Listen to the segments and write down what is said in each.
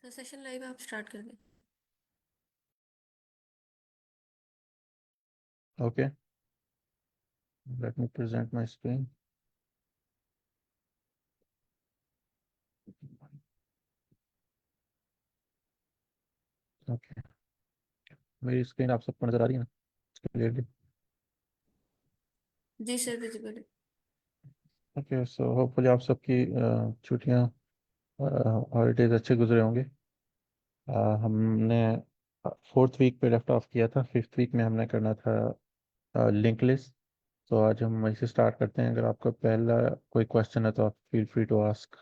तो session live आप start कर दें। Okay, let me present my screen. Okay, मेरी स्क्रीन आप सबको नजर आ रही है ना क्लियरली? जी सर, विजिबल है। ओके, सो होपफुली आप सबकी छुट्टियां हॉलीडेज अच्छे गुजरे होंगे। हमने फोर्थ वीक पे लेफ्ट ऑफ किया था। फिफ्थ वीक में हमने करना था लिंक लिस्ट। तो आज हम वहीं से स्टार्ट करते हैं। अगर आपका पहला कोई क्वेश्चन है तो आप फील फ्री टू आस्क।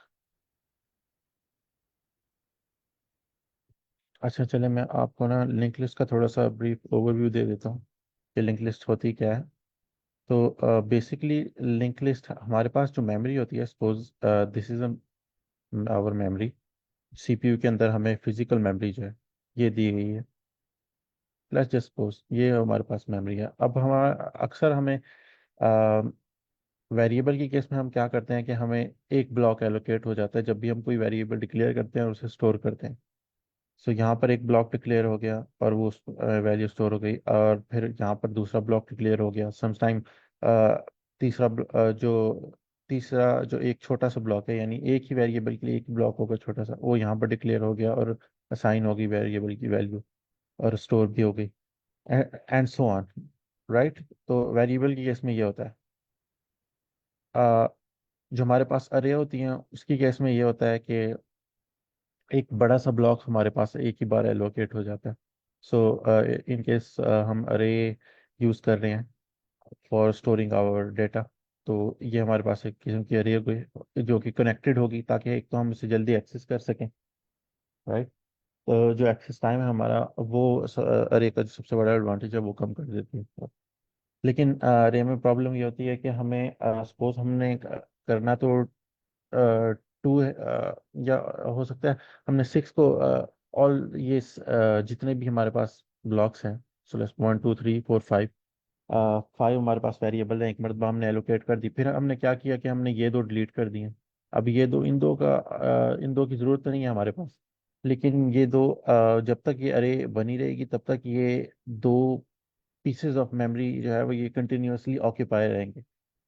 अच्छा, चले मैं आपको ना लिंक लिस्ट का थोड़ा सा ब्रीफ ओवरव्यू दे देता हूँ कि लिंक लिस्ट होती क्या है। तो बेसिकली लिंक लिस्ट हमारे पास जो मेमोरी होती है, suppose this is our memory. CPU के अंदर हमें फिजिकल मेमोरी जो है ये दी गई है। लेट्स जस्ट सपोज ये हमारे पास मेमोरी है। अब हमारा अक्सर हमें वेरिएबल के केस में हम क्या करते हैं कि हमें एक ब्लॉक एलोकेट हो जाता है जब भी हम कोई वेरिएबल डिक्लेयर करते हैं और उसे स्टोर करते हैं। सो यहाँ पर एक ब्लॉक डिक्लेयर हो गया और वो वैल्यू स्टोर हो गई, और फिर यहाँ पर दूसरा ब्लॉक डिक्लेयर हो गया समटाइम। तीसरा जो एक छोटा सा ब्लॉक है, यानी एक ही वेरिएबल के लिए एक ब्लॉक होगा छोटा सा, वो यहाँ पर डिक्लेयर हो गया और असाइन हो गई वेरिएबल की वैल्यू और स्टोर भी हो गई, एंड सो ऑन। राइट। तो वेरिएबल के केस में ये होता है। अ, जो हमारे पास अरे होती हैं उसकी केस में ये होता है कि एक बड़ा सा ब्लॉक हमारे पास एक ही बार एलोकेट हो जाता है। सो इन केस हम अरे यूज कर रहे हैं फॉर स्टोरिंग आवर डेटा, तो ये हमारे पास एक किस्म की अरे होगी जो कि कनेक्टेड होगी, ताकि एक तो हम इसे जल्दी एक्सेस कर सकें। राइट। तो जो एक्सेस टाइम है हमारा वो अरे का जो सबसे बड़ा एडवांटेज है वो कम कर देती है। लेकिन अरे में प्रॉब्लम ये होती है कि हमें सपोज हमने करना तो टू या हो सकता है हमने सिक्स को ऑल ये जितने भी हमारे पास ब्लॉक्स हैं, सो लेट्स 1 2 3 4 5, फाइव हमारे पास वेरिएबल है, एक मरतबा हमने एलोकेट कर दी, फिर हमने क्या किया कि हमने ये दो डिलीट कर दिए। अब ये दो, इन दो की ज़रूरत तो नहीं है हमारे पास, लेकिन ये दो जब तक ये अरे बनी रहेगी तब तक ये दो पीसेस ऑफ मेमोरी जो है वो ये कंटिन्यूअसली ऑक्यूपाई रहेंगे,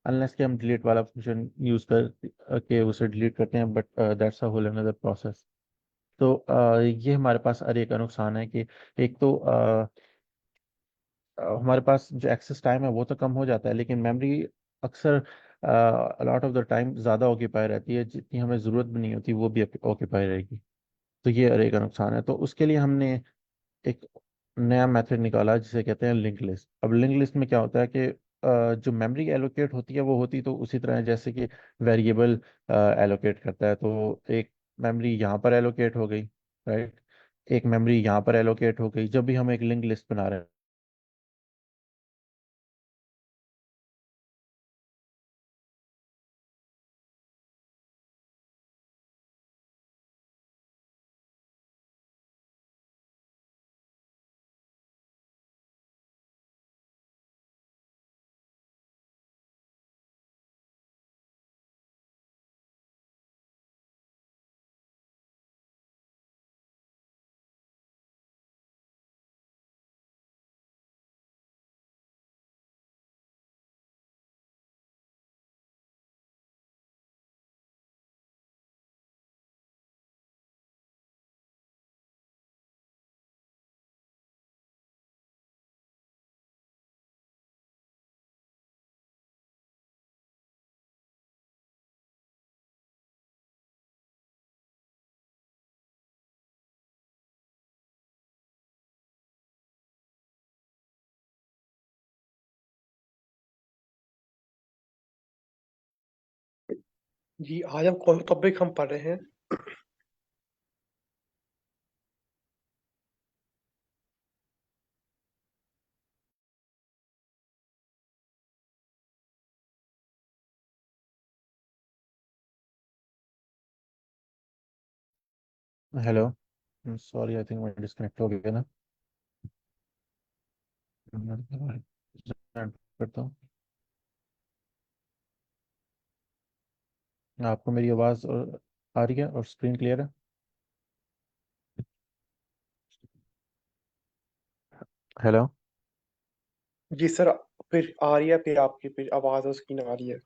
अनलेस कि हम डिलीट वाला फंक्शन यूज कर के उसे डिलीट करते हैं, but that's a whole another process. तो ये हमारे पास अरे का नुकसान है कि एक तो हमारे पास जो एक्सेस टाइम है वो तो कम हो जाता है, लेकिन मेमोरी अक्सर लॉट ऑफ द टाइम ज़्यादा ऑक्यूपाई रहती है, जितनी हमें ज़रूरत भी नहीं होती वो भी ऑक्यूपाई रहेगी। तो ये अरे का नुकसान है। तो उसके लिए हमने एक नया मेथड निकाला जिसे कहते हैं लिंक लिस्ट। अब लिंक लिस्ट में क्या होता है कि जो मेमोरी एलोकेट होती है वो होती तो उसी तरह है जैसे कि वेरिएबल एलोकेट करता है। तो एक मेमोरी यहाँ पर एलोकेट हो गई, राइट, एक मेमोरी यहाँ पर एलोकेट हो गई जब भी हम एक लिंक लिस्ट बना रहे हैं। जी, आज हम कौन सा टॉपिक हम पढ़ रहे हैं? हेलो, सॉरी, आई थिंक मैं डिस्कनेक्ट हो गया ना। मैं करता हूँ। आपको मेरी आवाज़ आ रही है और स्क्रीन क्लियर है? हेलो। जी सर, फिर आ रही है, फिर आपकी फिर आवाज़ और स्क्रीन आ रही है।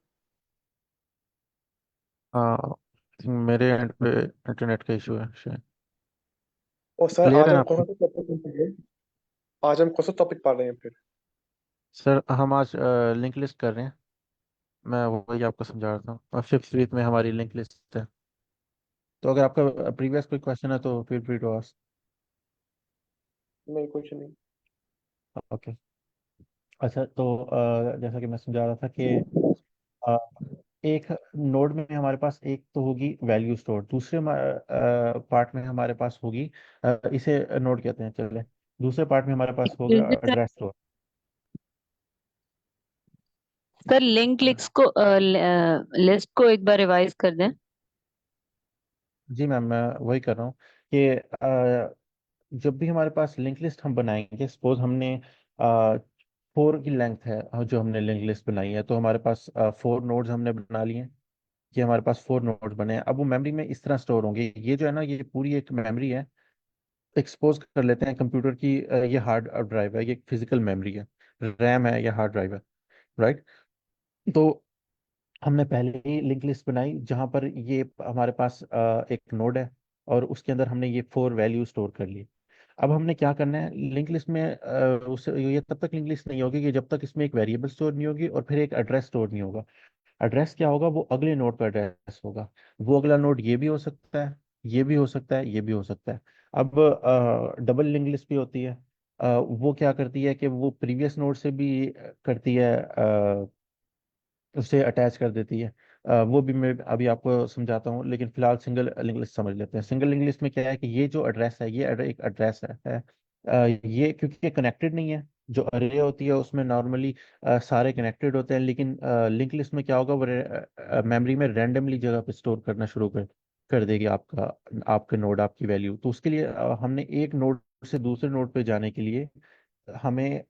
हाँ, मेरे एंड पे इंटरनेट का इशू है शायद। और सर क्लियर आज है हम आपको? कौन सा टॉपिक पढ़ रहे हैं? आज हम कौन सा टॉपिक पढ़ रहे हैं फिर? सर हम आज लिंक लिस्ट कर रहे हैं। मैं वही आपको समझा रहा था, और फिफ्थ वीक में हमारी लिंक लिस्ट है। तो अगर आपका प्रीवियस कोई क्वेश्चन है तो फील फ्री टू आस्क। नहीं, कुछ नहीं। ओके। अच्छा, तो जैसा कि मैं समझा रहा था कि अ, एक नोड में हमारे पास एक तो होगी वैल्यू स्टोर, दूसरे पार्ट में हमारे पास होगी इसे नोड कहते हैं चले, दूसरे पार्ट में हमारे पास होगा sir address store. Sir link list को लिस्ट को एक बार रिवाइज कर दें। जी मैम, मैं वही कर रहा हूँ कि जब भी हमारे पास लिंक लिस्ट हम बनाएंगे, सपोज हमने 4 की लेंथ है, जो हमने लिंक लिस्ट बनाई है, तो हमारे पास 4 नोड्स हमने बना लिए हैं। कि हमारे पास 4 नोड्स बने हैं, अब वो मेमोरी में इस तरह स्टोर होंगे, ये जो है ना, ये पूरी एक मेमोरी है। एक्सपोज कर लेते हैं कंप्यूटर की, ये हार्ड ड्राइव है, ये फिजिकल मेमोरी है, रैम है या हार्ड ड्राइव है, राइट। तो हमने पहले ही लिंक लिस्ट बनाई जहां पर ये हमारे पास एक नोड है, और उसके अंदर हमने ये 4 वैल्यू स्टोर कर ली। अब हमने क्या करना है लिंक लिस्ट में, उस ये तब तक लिंक लिस्ट नहीं होगी कि जब तक इसमें एक वेरिएबल स्टोर नहीं होगी और फिर एक एड्रेस स्टोर नहीं होगा। एड्रेस क्या होगा? वो अगले नोड का एड्रेस होगा। वो अगला नोड ये भी हो सकता है, ये भी हो सकता है, ये भी हो सकता है। अब डबल लिंक लिस्ट भी होती है। वो क्या करती है कि वो प्रीवियस नोड से भी करती है, उससे अटैच कर देती है। वो भी मैं अभी आपको समझाता हूँ, लेकिन फिलहाल सिंगल लिंक लिस्ट समझ लेते हैं। सिंगल लिंक लिस्ट में क्या है कि ये जो एड्रेस है, ये एक एड्रेस है। ये क्योंकि ये कनेक्टेड नहीं है, जो अरे होती है उसमें नॉर्मली सारे कनेक्टेड होते हैं, लेकिन लिंक लिस्ट में क्या होगा, वो मेमोरी में रैंडमली जगह पे स्टोर करना शुरू कर देगी आपका आपके नोड, आपकी वैल्यू। तो उसके लिए हमने एक नोड से दूसरे नोड पे जाने के लिए हमें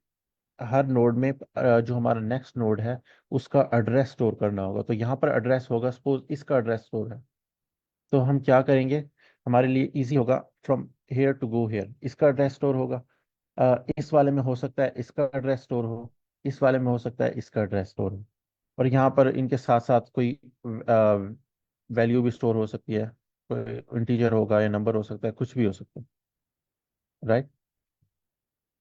हर नोड में जो हमारा नेक्स्ट नोड है उसका एड्रेस स्टोर करना होगा। तो यहाँ पर एड्रेस होगा, सपोज इसका एड्रेस स्टोर है, तो हम क्या करेंगे, हमारे लिए इजी होगा, from here to go here इसका एड्रेस स्टोर होगा। इस वाले में हो सकता है इसका एड्रेस स्टोर हो, इस वाले में हो सकता है इसका एड्रेस स्टोर हो, और यहाँ पर इनके साथ साथ कोई वैल्यू भी स्टोर हो सकती है, कोई इंटीजर होगा या नंबर हो सकता है, कुछ भी हो सकता है, राइट।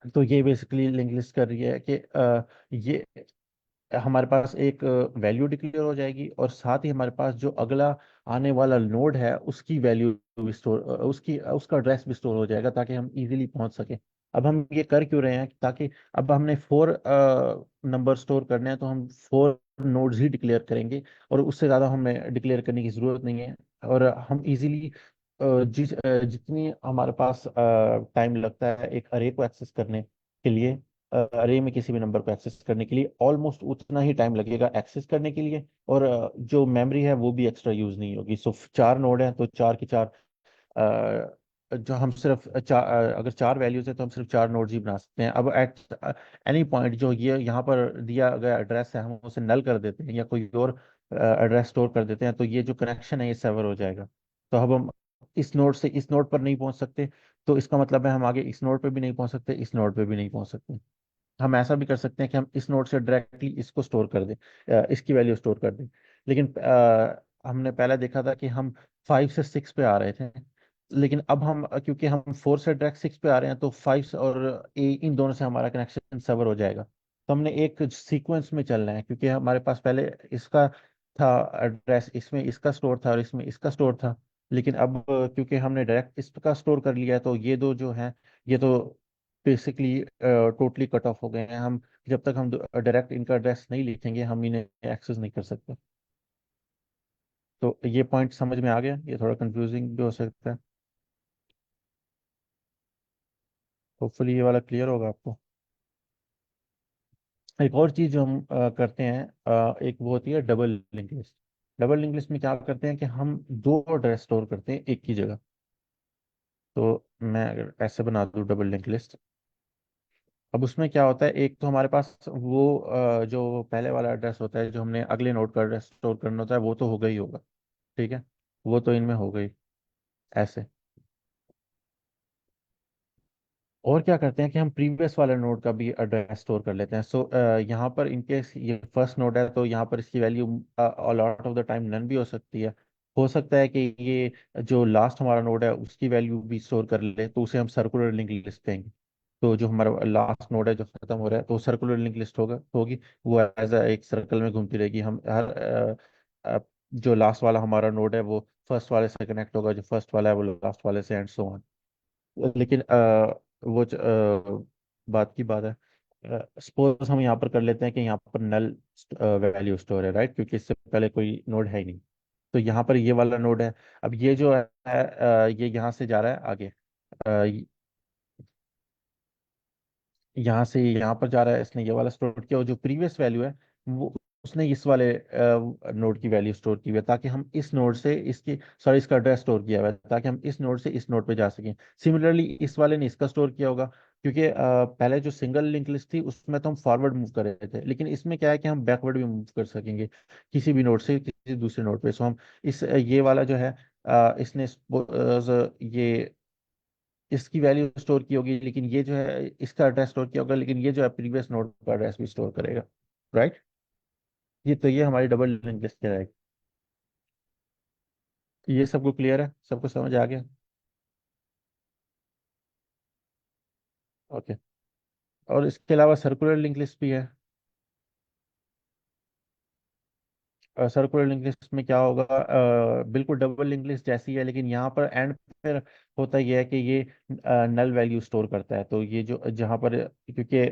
तो ये बेसिकली लिंक लिस्ट कर रही है कि ये हमारे पास एक वैल्यू डिक्लेयर हो जाएगी, और साथ ही हमारे पास जो अगला आने वाला नोड है उसकी वैल्यू भी स्टोर, उसकी उसका एड्रेस भी स्टोर हो जाएगा, ताकि हम इजीली पहुंच सके। अब हम ये कर क्यों रहे हैं? ताकि अब हमने 4 नंबर स्टोर करने हैं, तो हम 4 नोड्स ही डिक्लेयर करेंगे, और उससे ज़्यादा हमें डिक्लेयर करने की ज़रूरत नहीं है। और हम इजीली जितनी हमारे पास टाइम लगता है एक अरे को एक्सेस करने के लिए, अरे में किसी भी नंबर को एक्सेस करने के लिए ऑलमोस्ट उतना ही टाइम लगेगा एक्सेस करने के लिए, और जो मेमोरी है वो भी एक्स्ट्रा यूज नहीं होगी। सो 4 नोड है तो 4 की 4, जो हम सिर्फ अगर 4 वैल्यूज है तो हम सिर्फ 4 नोड्स ही बना सकते हैं। अब एट एनी पॉइंट जो ये यहाँ पर दिया गया एड्रेस है, हम उसे नल कर देते हैं या कोई और एड्रेस स्टोर कर देते हैं, तो ये जो कनेक्शन है ये सेवर हो जाएगा। तो अब हम इस नोड से इस नोड पर नहीं पहुंच सकते, तो इसका मतलब है हम आगे इस नोड पे भी नहीं पहुंच सकते, इस नोड पे भी नहीं पहुंच सकते। हम ऐसा भी कर सकते हैं कि हम इस नोड से डायरेक्टली इसको स्टोर कर दें, इसकी वैल्यू स्टोर कर दें। लेकिन हमने पहले देखा था कि हम 5 से 6 पे आ रहे थे, लेकिन अब हम क्योंकि हम 4 से डायरेक्ट 6 पे आ रहे हैं, तो 5 और इन दोनों से हमारा कनेक्शन सवर हो जाएगा। तो हमने एक सीक्वेंस में चलना है, क्योंकि हमारे पास पहले इसका था एड्रेस, इसमें इसका स्टोर था और इसमें इसका स्टोर था। लेकिन अब क्योंकि हमने डायरेक्ट इसका स्टोर कर लिया है, तो ये दो जो हैं, ये तो बेसिकली टोटली कट ऑफ हो गए हैं। हम जब तक हम डायरेक्ट इनका एड्रेस नहीं लिखेंगे, हम इन्हें एक्सेस नहीं कर सकते। तो ये पॉइंट समझ में आ गया? ये थोड़ा कंफ्यूजिंग भी हो सकता है, होपफुली ये वाला क्लियर होगा आपको। एक और चीज जो हम करते हैं, एक वो होती है double link list. Double link list में क्या करते हैं कि हम 2 एड्रेस स्टोर करते हैं एक की जगह। तो मैं अगर ऐसे बना दूं डबल लिंक लिस्ट, अब उसमें क्या होता है, एक तो हमारे पास वो जो पहले वाला एड्रेस होता है, जो हमने अगले नोड का एड्रेस स्टोर करना होता है, वो तो होगा ही होगा, ठीक है, वो तो इनमें हो गई ऐसे। और क्या करते हैं कि हम प्रीवियस वाले नोड का भी एड्रेस स्टोर कर लेते हैं। सो यहाँ पर इनकेस ये फर्स्ट नोड है तो यहाँ पर इसकी value lot of the time none भी हो सकती है। हो सकता है कि ये जो लास्ट हमारा नोड है उसकी वैल्यू भी स्टोर कर ले, तो उसे हम सर्कुलर लिंक लिस्ट कहेंगे। तो जो हमारा लास्ट नोड है जो खत्म हो रहा है तो सर्कुलर लिंक लिस्ट होगी। वो एज एक सर्कल में घूमती रहेगी। हम हर जो लास्ट वाला हमारा नोड है वो फर्स्ट वाले से कनेक्ट होगा, जो फर्स्ट वाला है वो लास्ट वाले से, एंड सो ऑन। लेकिन बात की बात है, सपोज हम यहाँ पर कर लेते हैं कि यहाँ पर नल वैल्यू स्टोर है, राइट, क्योंकि इससे पहले कोई नोड है ही नहीं। तो यहाँ पर ये वाला नोड है। अब ये जो है ये यहाँ से जा रहा है आगे, यहाँ से यहाँ पर जा रहा है, इसने ये वाला स्टोर किया, और जो प्रीवियस वैल्यू है वो उसने इस वाले नोड की वैल्यू स्टोर की हुई है, ताकि हम इस नोड से इसकी, सॉरी, इसका एड्रेस स्टोर किया हुआ है ताकि हम इस नोड से इस नोड पे जा सकें। सिमिलरली इस वाले ने इसका स्टोर किया होगा, क्योंकि पहले जो सिंगल लिंक लिस्ट थी उसमें तो हम फॉरवर्ड मूव कर रहे थे, लेकिन इसमें क्या है कि हम बैकवर्ड भी मूव कर सकेंगे किसी भी नोड से किसी दूसरे नोड पे। सो हम इस ये वाला जो है इसने ये इसकी वैल्यू स्टोर की होगी, लेकिन ये जो है इसका एड्रेस स्टोर किया होगा, लेकिन ये जो है प्रीवियस नोड का एड्रेस भी स्टोर करेगा, राइट। ये हमारी डबल लिंक लिस्ट कहलाएगी। ये सबको क्लियर है, सबको समझ आ गया? ओके। और इसके अलावा सर्कुलर लिंक लिस्ट भी है। सर्कुलर लिंक लिस्ट में क्या होगा, बिल्कुल डबल लिंक लिस्ट जैसी है, लेकिन यहाँ पर एंड पर होता यह है कि ये नल वैल्यू स्टोर करता है। तो ये जो जहाँ पर, क्योंकि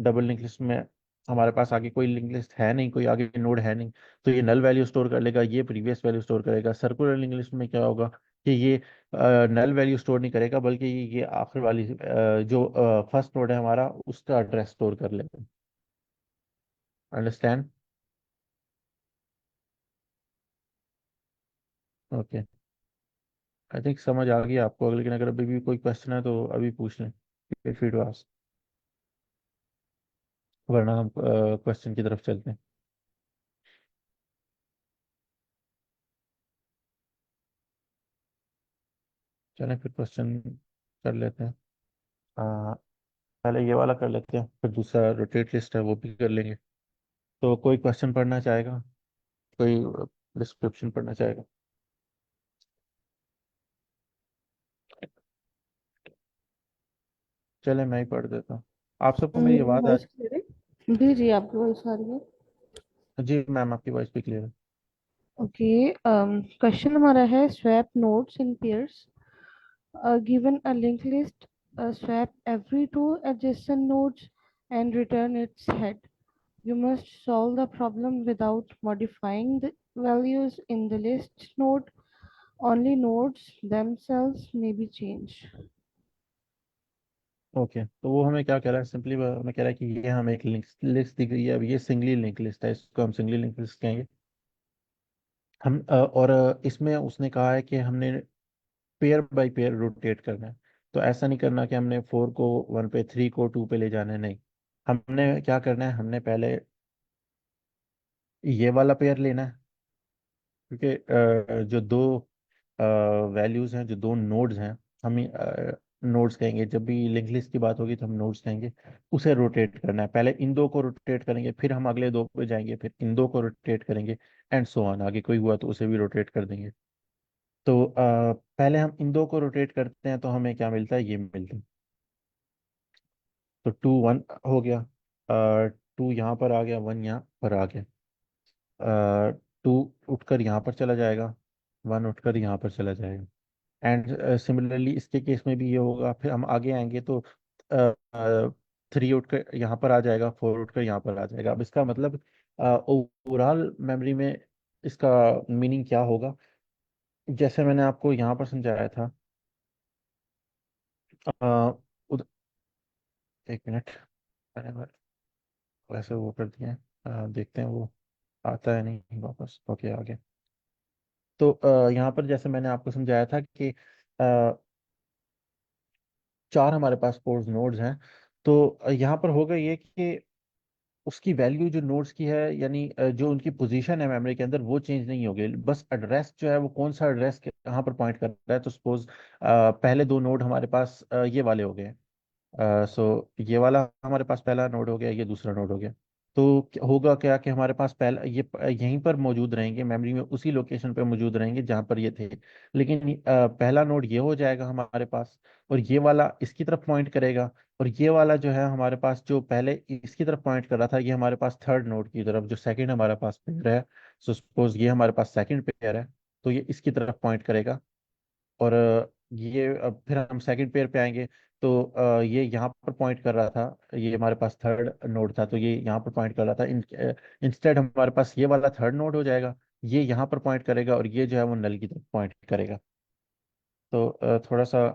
डबल लिंक लिस्ट में हमारे पास आगे कोई लिंक लिस्ट है नहीं, कोई आगे नोड है नहीं, तो ये नल वैल्यू स्टोर कर लेगा, ये प्रीवियस वैल्यू स्टोर करेगा। सर्कुलर लिंक लिस्ट में क्या होगा कि ये नल वैल्यू स्टोर नहीं करेगा, बल्कि ये आखिर वाली जो फर्स्ट नोड है हमारा उसका एड्रेस स्टोर कर लेगा। अंडरस्टैंड? ओके, आई थिंक समझ आ गई आपको, लेकिन अगर अभी भी कोई क्वेश्चन है तो अभी पूछ लें, फिर फ्री टू आस्क, वरना हम क्वेश्चन की तरफ चलते हैं। चलें फिर क्वेश्चन कर लेते हैं। आ, पहले ये वाला कर लेते हैं, फिर दूसरा रोटेट लिस्ट है वो भी कर लेंगे। तो कोई क्वेश्चन पढ़ना चाहेगा, कोई डिस्क्रिप्शन पढ़ना चाहेगा? चले मैं ही पढ़ देता हूँ। आप सबको मेरी मेरी आवाज़ आ? वॉइस क्लियर है? जी जी, आपकी वॉइस आ रही है। जी मैम, आपकी वॉइस भी क्लियर है। ओके, क्वेश्चन हमारा है swap nodes in pairs given a link list, swap every two adjacent nodes and return its head. You must solve the problem without modifying the values in the list node. Only nodes themselves may be changed. Okay, तो वो हमें क्या कह रहा है, simply हमें कह रहा है कि ये हमें एक लिंक लिस्ट दिख रही है। अब ये सिंगली लिंक लिस्ट है, इसको हम सिंगली लिंक लिस्ट कहेंगे। हम और इसमें उसने कहा है कि हमने पेयर बाय पेयर रोटेट करना है। तो ऐसा नहीं करना कि हमने 4 को 1 पे, 3 को 2 पे ले जाना है, नहीं। हमने क्या करना है, हमने पहले ये वाला पेयर लेना है, क्योंकि जो दो वैल्यूज हैं, जो दो नोड्स हैं, हम नोड्स कहेंगे। जब भी लिंक लिस्ट की बात होगी तो हम नोड्स कहेंगे। उसे रोटेट करना है, पहले इन दो को रोटेट करेंगे, फिर हम अगले दो पे जाएंगे, फिर इन दो को रोटेट करेंगे, एंड सो ऑन। आगे कोई हुआ तो उसे भी रोटेट कर देंगे। तो पहले हम इन दो को रोटेट करते हैं तो हमें क्या मिलता है, ये मिलता है। तो 2 1 हो गया, 2 यहाँ पर आ गया, 1 यहाँ पर आ गया। 2 उठकर यहाँ पर चला जाएगा, 1 उठकर यहाँ पर चला जाएगा। एंड सिमिलरली इसके केस में भी ये होगा। फिर हम आगे आएंगे तो 3 उठकर यहाँ पर आ जाएगा, 4 उठकर यहाँ पर आ जाएगा। अब इसका मतलब ओवरऑल मेमोरी में इसका मीनिंग क्या होगा, जैसे मैंने आपको यहाँ पर समझाया था। अ, उद- एक मिनट, मैंने वैसे वो कर दिया है। देखते हैं वो आता है नहीं वापस। ओके, आ गया। तो यहाँ पर जैसे मैंने आपको समझाया था कि चार हमारे पास पोर्स नोड्स हैं। तो यहाँ पर होगा ये कि उसकी वैल्यू जो नोड्स की है, यानी जो उनकी पोजीशन है मेमोरी के अंदर, वो चेंज नहीं होगी। बस एड्रेस जो है वो कौन सा एड्रेस कहाँ पर पॉइंट कर रहा है। तो सपोज पहले दो नोड हमारे पास ये वाले हो गए। सो ये वाला हमारे पास पहला नोड हो गया, ये दूसरा नोड हो गया। तो होगा क्या कि हमारे पास पहला ये यहीं पर मौजूद रहेंगे मेमोरी में, उसी लोकेशन पे मौजूद रहेंगे जहाँ पर ये थे। लेकिन पहला नोड ये हो जाएगा हमारे पास, और ये वाला इसकी तरफ पॉइंट करेगा। और ये वाला जो है हमारे पास, जो पहले इसकी तरफ पॉइंट कर रहा था, ये हमारे पास थर्ड नोड की तरफ, जो सेकंड हमारे पास पेयर है। सो सपोज ये हमारे पास सेकंड पेयर है, तो ये इसकी तरफ पॉइंट करेगा। और ये फिर हम सेकंड पेयर पे आएंगे, तो ये यहाँ पर पॉइंट कर रहा था, ये हमारे पास थर्ड नोड था, तो ये यहाँ पर पॉइंट कर रहा था। इंस्टेड हमारे पास ये वाला थर्ड नोड हो जाएगा, ये यहाँ पर पॉइंट करेगा, और ये जो है वो नल की तरफ पॉइंट करेगा। तो थोड़ा सा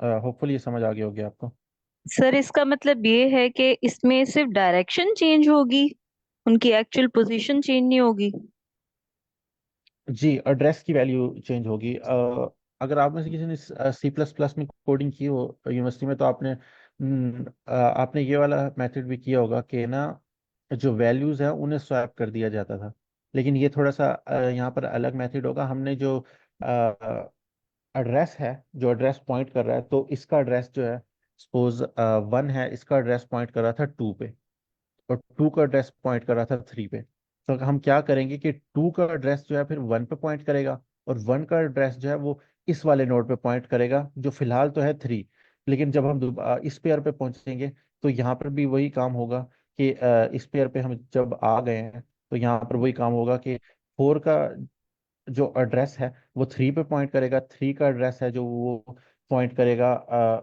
होपफुली ये समझ आ गया होगी आपको। सर इसका मतलब ये है कि इसमें सिर्फ डायरेक्शन चेंज होगी, उनकी एक्चुअल पोजीशन चेंज नहीं होगी। जी, एड्रेस की वैल्यू चेंज होगी। अगर आप में से किसी ने C++ में कोडिंग की हो यूनिवर्सिटी में, तो आपने ये वाला मेथड भी किया होगा कि ना, जो वैल्यूज है उन्हें स्वैप कर दिया जाता था। लेकिन ये थोड़ा सा यहाँ पर अलग मेथड होगा। हमने जो एड्रेस है, जो एड्रेस पॉइंट कर रहा है, तो इसका एड्रेस जो है, सपोज 1 है, इसका एड्रेस पॉइंट कर रहा था 2 पे, और 2 का एड्रेस पॉइंट कर रहा था 3 पे। तो हम क्या करेंगे कि 2 का एड्रेस जो है फिर 1 पे पॉइंट करेगा, और 1 का एड्रेस जो है वो इस वाले नोड पे पॉइंट करेगा, जो फिलहाल तो है 3। लेकिन जब हम इस पेयर पे पहुंचेंगे, तो यहाँ पर भी वही काम होगा कि इस पेयर पे हम जब आ गए हैं, तो यहाँ पर वही काम होगा कि 4 का जो एड्रेस है वो 3 पे पॉइंट करेगा, 3 का एड्रेस है जो वो पॉइंट करेगा,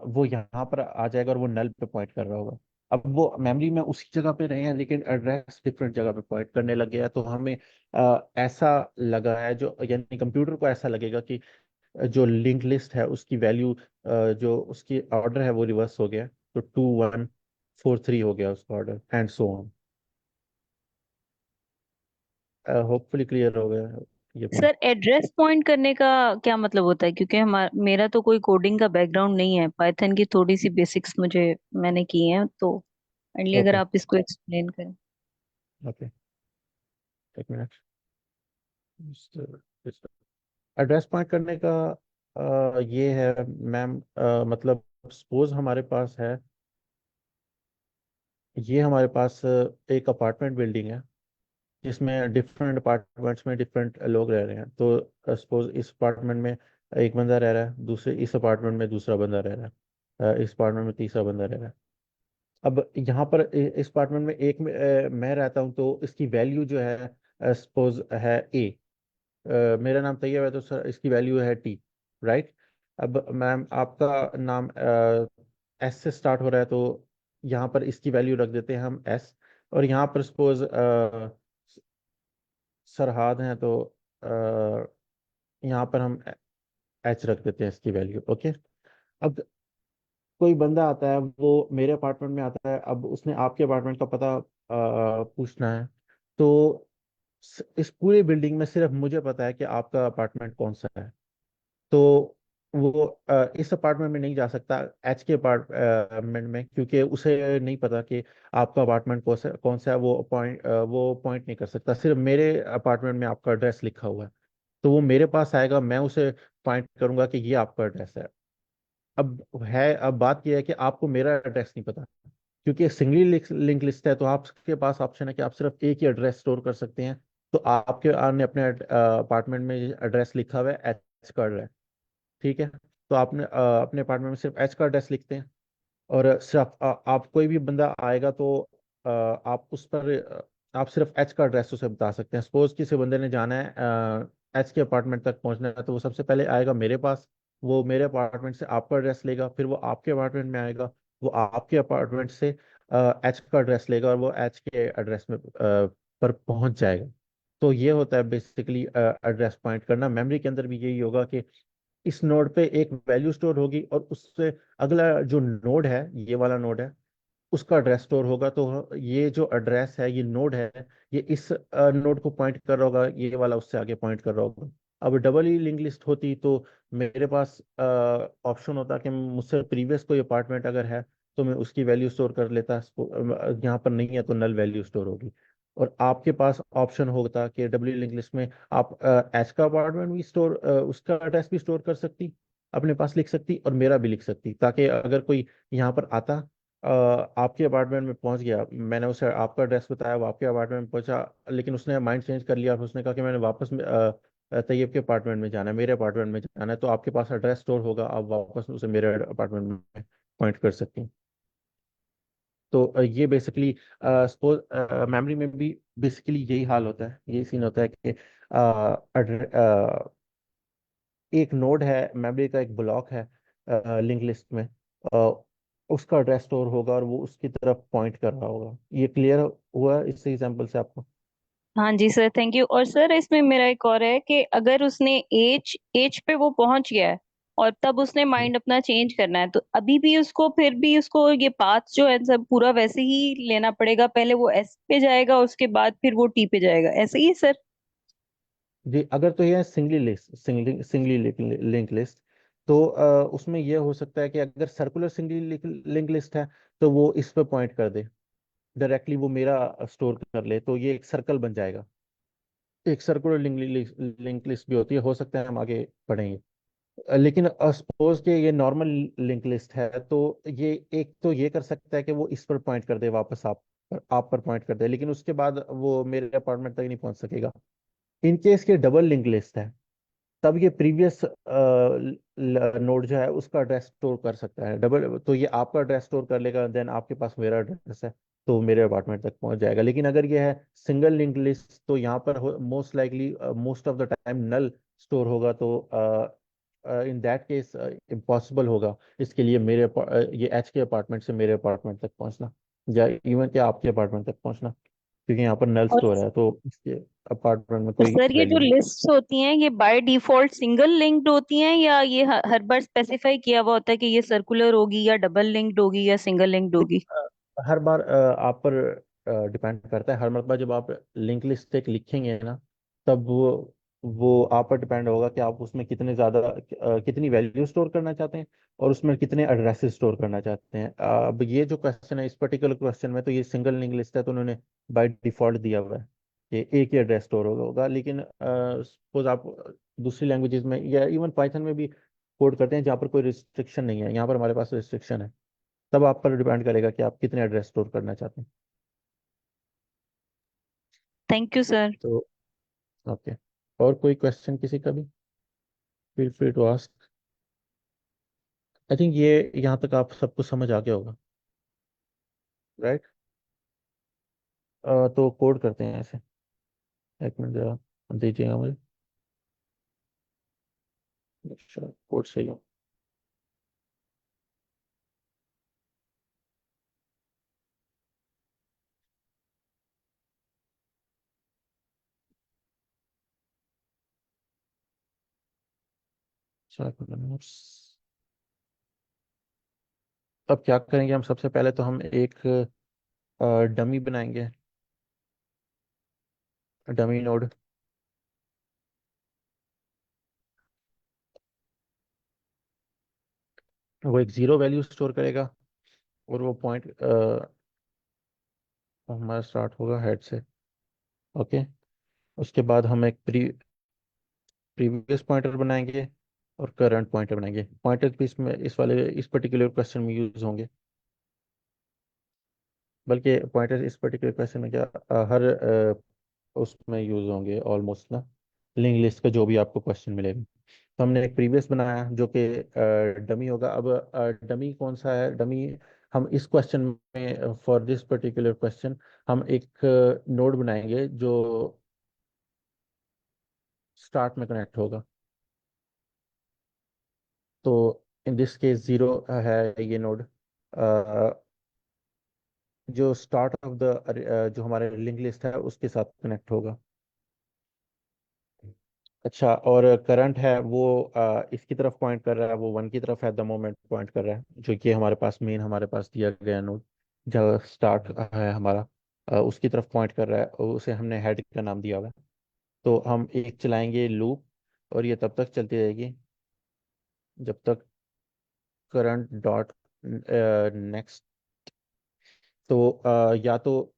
वो यहाँ पर आ जाएगा, और वो नल पे पॉइंट कर रहा होगा। अब वो मेमोरी में उसी जगह पे रहे हैं, लेकिन एड्रेस डिफरेंट जगह पे पॉइंट करने लग गया है। तो हमें ऐसा लगा है, जो यानी कंप्यूटर को ऐसा लगेगा कि जो लिंक लिस्ट है उसकी वैल्यू, जो उसकी ऑर्डर है वो रिवर्स हो गया। तो 2 1 4 3 हो गया उसका order, and so on. Hopefully clear हो गया ये पॉइंट। सर एड्रेस पॉइंट करने का क्या मतलब होता है? क्योंकि मेरा तो कोई कोडिंग का बैकग्राउंड नहीं है, पाइथन की थोड़ी सी बेसिक्स मैंने की हैं, तो काइंडली अगर ओके, आप इसको एक्सप्लेन करें। ओके, एक मिनट। एड्रेस पॉइंट करने का ये है मैम, मतलब सपोज हमारे पास है, ये हमारे पास एक अपार्टमेंट बिल्डिंग है, जिसमें डिफरेंट अपार्टमेंट्स में डिफरेंट लोग रह रहे हैं। तो सपोज इस अपार्टमेंट में एक बंदा रह रहा है, दूसरे इस अपार्टमेंट में दूसरा बंदा रह रहा है, इस अपार्टमेंट में तीसरा बंदा रह रहा है। अब यहाँ पर इस अपार्टमेंट में एक में मैं रहता हूँ, तो इसकी वैल्यू जो है सपोज है A। मेरा नाम तैयब है, तो सर इसकी वैल्यू है T, राइट। अब मैम आपका नाम S से स्टार्ट हो रहा है, तो यहाँ पर इसकी वैल्यू रख देते हैं हम S। और यहाँ पर सपोज सरहाद हैं, तो यहाँ पर हम H रख देते हैं इसकी वैल्यू। ओके। अब कोई बंदा आता है, वो मेरे अपार्टमेंट में आता है, अब उसने आपके अपार्टमेंट का पता पूछना है। तो इस पूरी बिल्डिंग में सिर्फ मुझे पता है कि आपका अपार्टमेंट कौन सा है। तो वो इस अपार्टमेंट में नहीं जा सकता H के अपार्टमेंट में, क्योंकि उसे नहीं पता कि आपका अपार्टमेंट कौन सा है। वो पॉइंट नहीं कर सकता। सिर्फ मेरे अपार्टमेंट में आपका एड्रेस लिखा हुआ है, तो वो मेरे पास आएगा, मैं उसे पॉइंट करूंगा कि ये आपका एड्रेस है। अब बात यह है कि आपको मेरा एड्रेस नहीं पता, क्योंकि सिंगली लिंक लिस्ट है, तो आपके पास ऑप्शन है कि आप सिर्फ एक ही एड्रेस स्टोर कर सकते हैं। तो आपके आपने अपने अपार्टमेंट में एड्रेस लिखा हुआ है, H का एड्रेस, ठीक है। तो आपने अपने अपार्टमेंट में सिर्फ H का एड्रेस लिखते हैं। और सिर्फ आप कोई भी बंदा आएगा, तो आप उस पर आप सिर्फ H का एड्रेस उसे बता सकते हैं। सपोज किसी बंदे ने जाना है H के अपार्टमेंट तक पहुंचना है, तो वो सबसे पहले आएगा मेरे पास। वो मेरे अपार्टमेंट से आपका एड्रेस लेगा, फिर वो आपके अपार्टमेंट में आएगा, वो आपके अपार्टमेंट से H का एड्रेस लेगा, और वो H के एड्रेस में पर पहुंच जाएगा। तो ये होता है बेसिकली एड्रेस पॉइंट करना। मेमोरी के अंदर भी यही होगा कि इस नोड पे एक वैल्यू स्टोर होगी, और उससे अगला जो नोड है, ये वाला नोड है, उसका एड्रेस स्टोर होगा। तो ये जो एड्रेस है, ये नोड है, ये इस नोड को पॉइंट कर रहा होगा, ये वाला उससे आगे पॉइंट कर रहा होगा। अब डबल ही लिंक लिस्ट होती, तो मेरे पास ऑप्शन होता कि मुझसे प्रीवियस कोई अपार्टमेंट अगर है, तो मैं उसकी वैल्यू स्टोर कर लेता। यहाँ पर नहीं है तो नल वैल्यू स्टोर होगी। और आपके पास ऑप्शन होता कि डब्ल्यू लिंक लिस्ट में आप एच का अपार्टमेंट भी स्टोर, उसका एड्रेस भी स्टोर कर सकती, अपने पास लिख सकती, और मेरा भी लिख सकती, ताकि अगर कोई यहाँ पर आता, आपके अपार्टमेंट में पहुंच गया, मैंने उसे आपका एड्रेस बताया, वो आपके अपार्टमेंट में पहुंचा, लेकिन उसने माइंड चेंज कर लिया और उसने कहा कि मैंने वापस तैयब के अपार्टमेंट में जाना है, मेरे अपार्टमेंट में जाना है, तो आपके पास एड्रेस स्टोर होगा, आप वापस उसे मेरे अपार्टमेंट में पॉइंट कर सकती हैं। तो ये बेसिकली सपोज मेमोरी में भी बेसिकली यही हाल होता है, यही सीन होता है कि एक नोड है, मेमोरी का एक ब्लॉक है लिंक लिस्ट में, अ, उसका एड्रेस स्टोर होगा और वो उसकी तरफ पॉइंट कर रहा होगा। ये क्लियर हुआ इस एग्जांपल से आपको? हाँ जी सर, थैंक यू। और सर इसमें मेरा एक और है कि अगर उसने एज एज पे वो पहुंच गया है और तब उसने हम्म। माइंड अपना चेंज करना है, तो अभी भी उसको फिर भी उसको ये पाथ जो है सब पूरा वैसे ही लेना पड़ेगा? पहले वो एस पे जाएगा, उसके बाद फिर वो टी पे जाएगा, ऐसे ही है सर? जी, अगर तो ये सिंगली लिंक लिस्ट, तो उसमें ये हो सकता है कि अगर सर्कुलर सिंगली लिंक लिस्ट है तो वो इस पे पॉइंट कर दे, डायरेक्टली वो मेरा स्टोर कर ले, तो ये एक सर्कल बन जाएगा। एक सर्कुलर लिंक लिस्ट भी होती है, हो सकता है हम आगे पढ़ेंगे। लेकिन सपोज कि ये नॉर्मल लिंक लिस्ट है, तो ये एक तो ये कर सकता है कि वो इस पर पॉइंट कर दे, वापस आप पर पॉइंट कर दे, लेकिन उसके बाद वो मेरे अपार्टमेंट तक नहीं पहुंच सकेगा। इन केस के डबल लिंक लिस्ट है, तब ये प्रीवियस नोड जो है उसका एड्रेस स्टोर कर सकता है डबल, तो ये आपका एड्रेस स्टोर कर लेगा, देन आपके पास मेरा एड्रेस है, तो मेरे अपार्टमेंट तक पहुंच जाएगा। लेकिन अगर ये है सिंगल लिंक लिस्ट, तो यहाँ पर most likely most of the time null store होगा, तो इन दैट केस इम्पॉसिबल होगा इसके लिए ये एच के अपार्टमेंट से मेरे अपार्टमेंट तक पहुंचना, या इवन के आपके अपार्टमेंट तक पहुंचना, क्योंकि यहाँ पर नल और स्टोर है, तो इसके अपार्टमेंट में तो कोई सर ये जो वैल्यू नहीं। लिस्ट्स होती हैं, ये बाय डिफॉल्ट सिंगल लिंक्ड होती हैं, या ये हर बार स्पेसिफाई किया हुआ होता है कि ये सर्कुलर होगी या डबल लिंक्ड होगी या सिंगल लिंक्ड होगी? हर बार आप पर डिपेंड करता है, हर मरतबा जब आप लिंक लिस्ट एक लिखेंगे ना, तब वो आप पर डिपेंड होगा कि आप उसमें कितने ज़्यादा कितनी वैल्यू स्टोर करना चाहते हैं, और उसमें कितने एड्रेसेस स्टोर करना चाहते हैं। अब ये जो क्वेश्चन है, इस पर्टिकुलर क्वेश्चन में तो ये सिंगल लिंक लिस्ट है, तो उन्होंने बाय डिफॉल्ट दिया हुआ है कि एक ही एड्रेस स्टोर होगा। लेकिन सपोज आप दूसरी लैंग्वेजेस में या इवन पाइथन में भी कोड करते हैं जहाँ पर कोई रिस्ट्रिक्शन नहीं है, यहाँ पर हमारे पास रिस्ट्रिक्शन है, तब आप पर डिपेंड करेगा कि आप कितने एड्रेस स्टोर करना चाहते हैं। Thank you sir. तो ओके, और कोई क्वेश्चन किसी का भी, feel free to ask. I think ये यहाँ तक आप सबको समझ आ गया होगा, राइट? तो कोड करते हैं ऐसे, एक मिनट जरा दीजिएगा मुझे, अच्छा कोड सही हो। अब क्या करेंगे हम, सबसे पहले तो हम एक डमी बनाएंगे, डमी नोड। वो एक जीरो वैल्यू स्टोर करेगा, और वो पॉइंट हमारा स्टार्ट होगा हेड से। ओके, उसके बाद हम एक प्रीवियस पॉइंटर बनाएंगे और करंट पॉइंटर बनाएंगे। पॉइंटर भी इसमें इस पर्टिकुलर क्वेश्चन में यूज होंगे, बल्कि पॉइंटर इस पर्टिकुलर क्वेश्चन में क्या हर उसमें यूज होंगे ऑलमोस्ट ना, लिंक लिस्ट का जो भी आपको क्वेश्चन मिलेगा। तो हमने एक प्रीवियस बनाया जो कि डमी होगा। अब डमी कौन सा है? डमी, हम इस क्वेश्चन में फॉर दिस पर्टिकुलर क्वेश्चन हम एक नोड बनाएंगे जो स्टार्ट में कनेक्ट होगा। तो इन दिस केस जीरो है ये नोड, जो स्टार्ट ऑफ द जो हमारे लिंक लिस्ट है उसके साथ कनेक्ट होगा। अच्छा, और करंट है वो इसकी तरफ पॉइंट कर रहा है, वो वन की तरफ है द मोमेंट पॉइंट कर रहा है, जो कि हमारे पास मेन हमारे पास दिया गया नोड जो स्टार्ट है हमारा, उसकी तरफ पॉइंट कर रहा है, और उसे हमने हेड का नाम दिया हुआ है। तो हम एक चलाएंगे लूप, और ये तब तक चलती रहेगी जब तक करंट डॉट नेक्स्ट तो या तो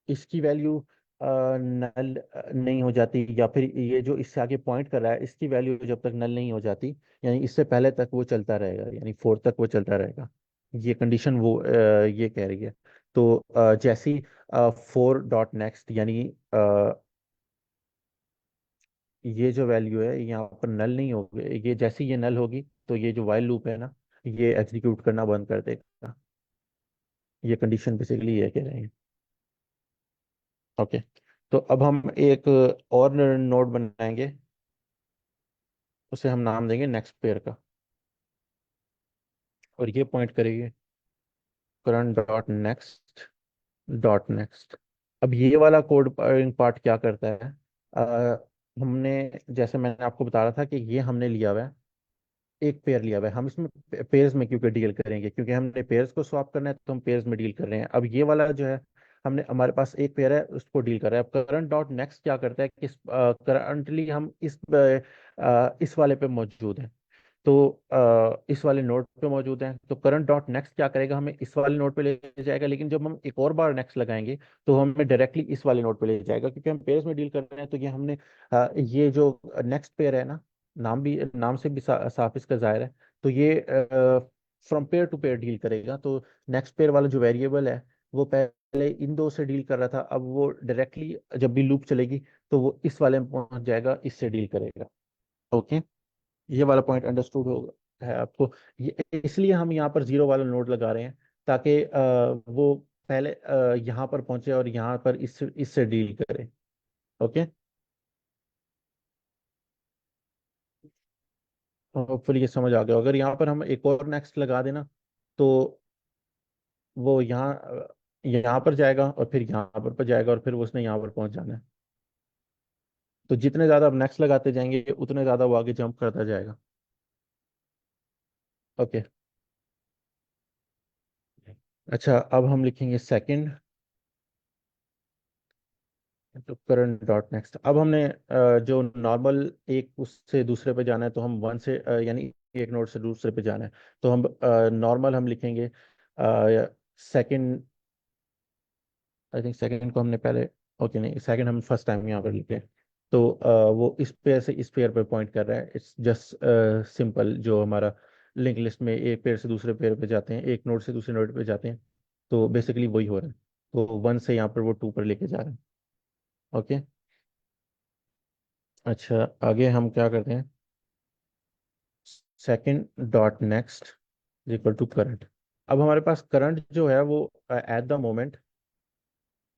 इसकी वैल्यू नल नहीं हो जाती, या फिर ये जो इससे आगे पॉइंट कर रहा है इसकी वैल्यू जब तक नल नहीं हो जाती, यानी इससे पहले तक वो चलता रहेगा, यानी 4 तक वो चलता रहेगा। ये कंडीशन वो ये कह रही है। तो जैसी 4 डॉट नेक्स्ट, यानी ये जो वैल्यू है यहाँ पर नल नहीं होगी, ये जैसी ये नल होगी तो ये जो वाइल लूप है ना, ये एग्जीक्यूट करना बंद कर देगा। ये कंडीशन बेसिकली ये कह रहे हैं। ओके, तो अब हम एक और नोड बनाएंगे, उसे हम नाम देंगे नेक्स्ट पेयर का, और ये पॉइंट करेंगे current dot next dot next. अब ये वाला कोड पार्ट क्या करता है, हमने जैसे मैंने आपको बता रहा था कि ये हमने लिया हुआ है, एक पेयर लिया हुआ है, हम इसमें पेयर्स में क्योंकि डील करेंगे, क्योंकि हमने पेयर्स को स्वैप करना है तो हम पेयर्स में डील कर रहे हैं। अब ये वाला जो है, हमने हमारे पास एक पेयर है उसको डील कर रहा है। अब करंट डॉट नेक्स्ट क्या करता है कि करंटली हम इस वाले पे मौजूद हैं, तो इस वाले नोड पे मौजूद हैं, तो करंट डॉट नेक्स्ट क्या करेगा, हमें इस वाले नोड पे ले जाएगा। लेकिन जब हम एक और बार नेक्स्ट लगाएंगे तो हमें डायरेक्टली इस वाले नोड पे ले जाएगा, क्योंकि हम पेयर्स में डील कर रहे हैं। तो ये हमने ये जो नेक्स्ट पेयर है ना, नाम से भी साफ इसका जाहिर है, तो ये from pair to pair deal करेगा। तो नेक्स्ट पेयर वाला जो वेरिएबल है वो पहले इन दो से डील कर रहा था, अब वो डायरेक्टली जब भी लूप चलेगी तो वो इस वाले में पहुंच जाएगा, इससे डील करेगा। ओके, ये वाला पॉइंट अंडरस्टूड होगा है आपको। ये इसलिए हम यहाँ पर जीरो वाला नोड लगा रहे हैं, ताकि वो पहले यहाँ पर पहुंचे और यहाँ पर इससे डील करे। ओके, होपफुली ये समझ आ गया। अगर यहाँ पर हम एक और नेक्स्ट लगा देना तो वो यहाँ पर जाएगा और फिर यहाँ पर जाएगा और फिर वो उसने यहाँ पर पहुंच जाना है। तो जितने ज्यादा आप नेक्स्ट लगाते जाएंगे उतने ज्यादा वो आगे जंप करता जाएगा। ओके, अच्छा, अब हम लिखेंगे सेकंड, तो करंट डॉट नेक्स्ट। अब हमने जो नॉर्मल एक उससे दूसरे पे जाना है, तो हम वन से यानी एक नोड से दूसरे पे जाना है, तो हम नॉर्मल हम लिखेंगे सेकंड। आई थिंक सेकंड को हमने पहले, ओके नहीं, सेकंड हम फर्स्ट टाइम यहाँ पर लिखे। तो वो इस पेयर से इस पेयर पे पॉइंट कर रहा है। इट्स जस्ट सिंपल, जो हमारा लिंक लिस्ट में एक पेयर से दूसरे पेयर पे जाते हैं, एक नोड से दूसरे नोड पे जाते हैं, तो बेसिकली वही हो रहा है। तो वन से यहाँ पर वो टू पर लेके जा रहे हैं। ओके, अच्छा, आगे हम क्या करते हैं, second dot next equal to current. अब हमारे पास करंट जो है वो एट द मोमेंट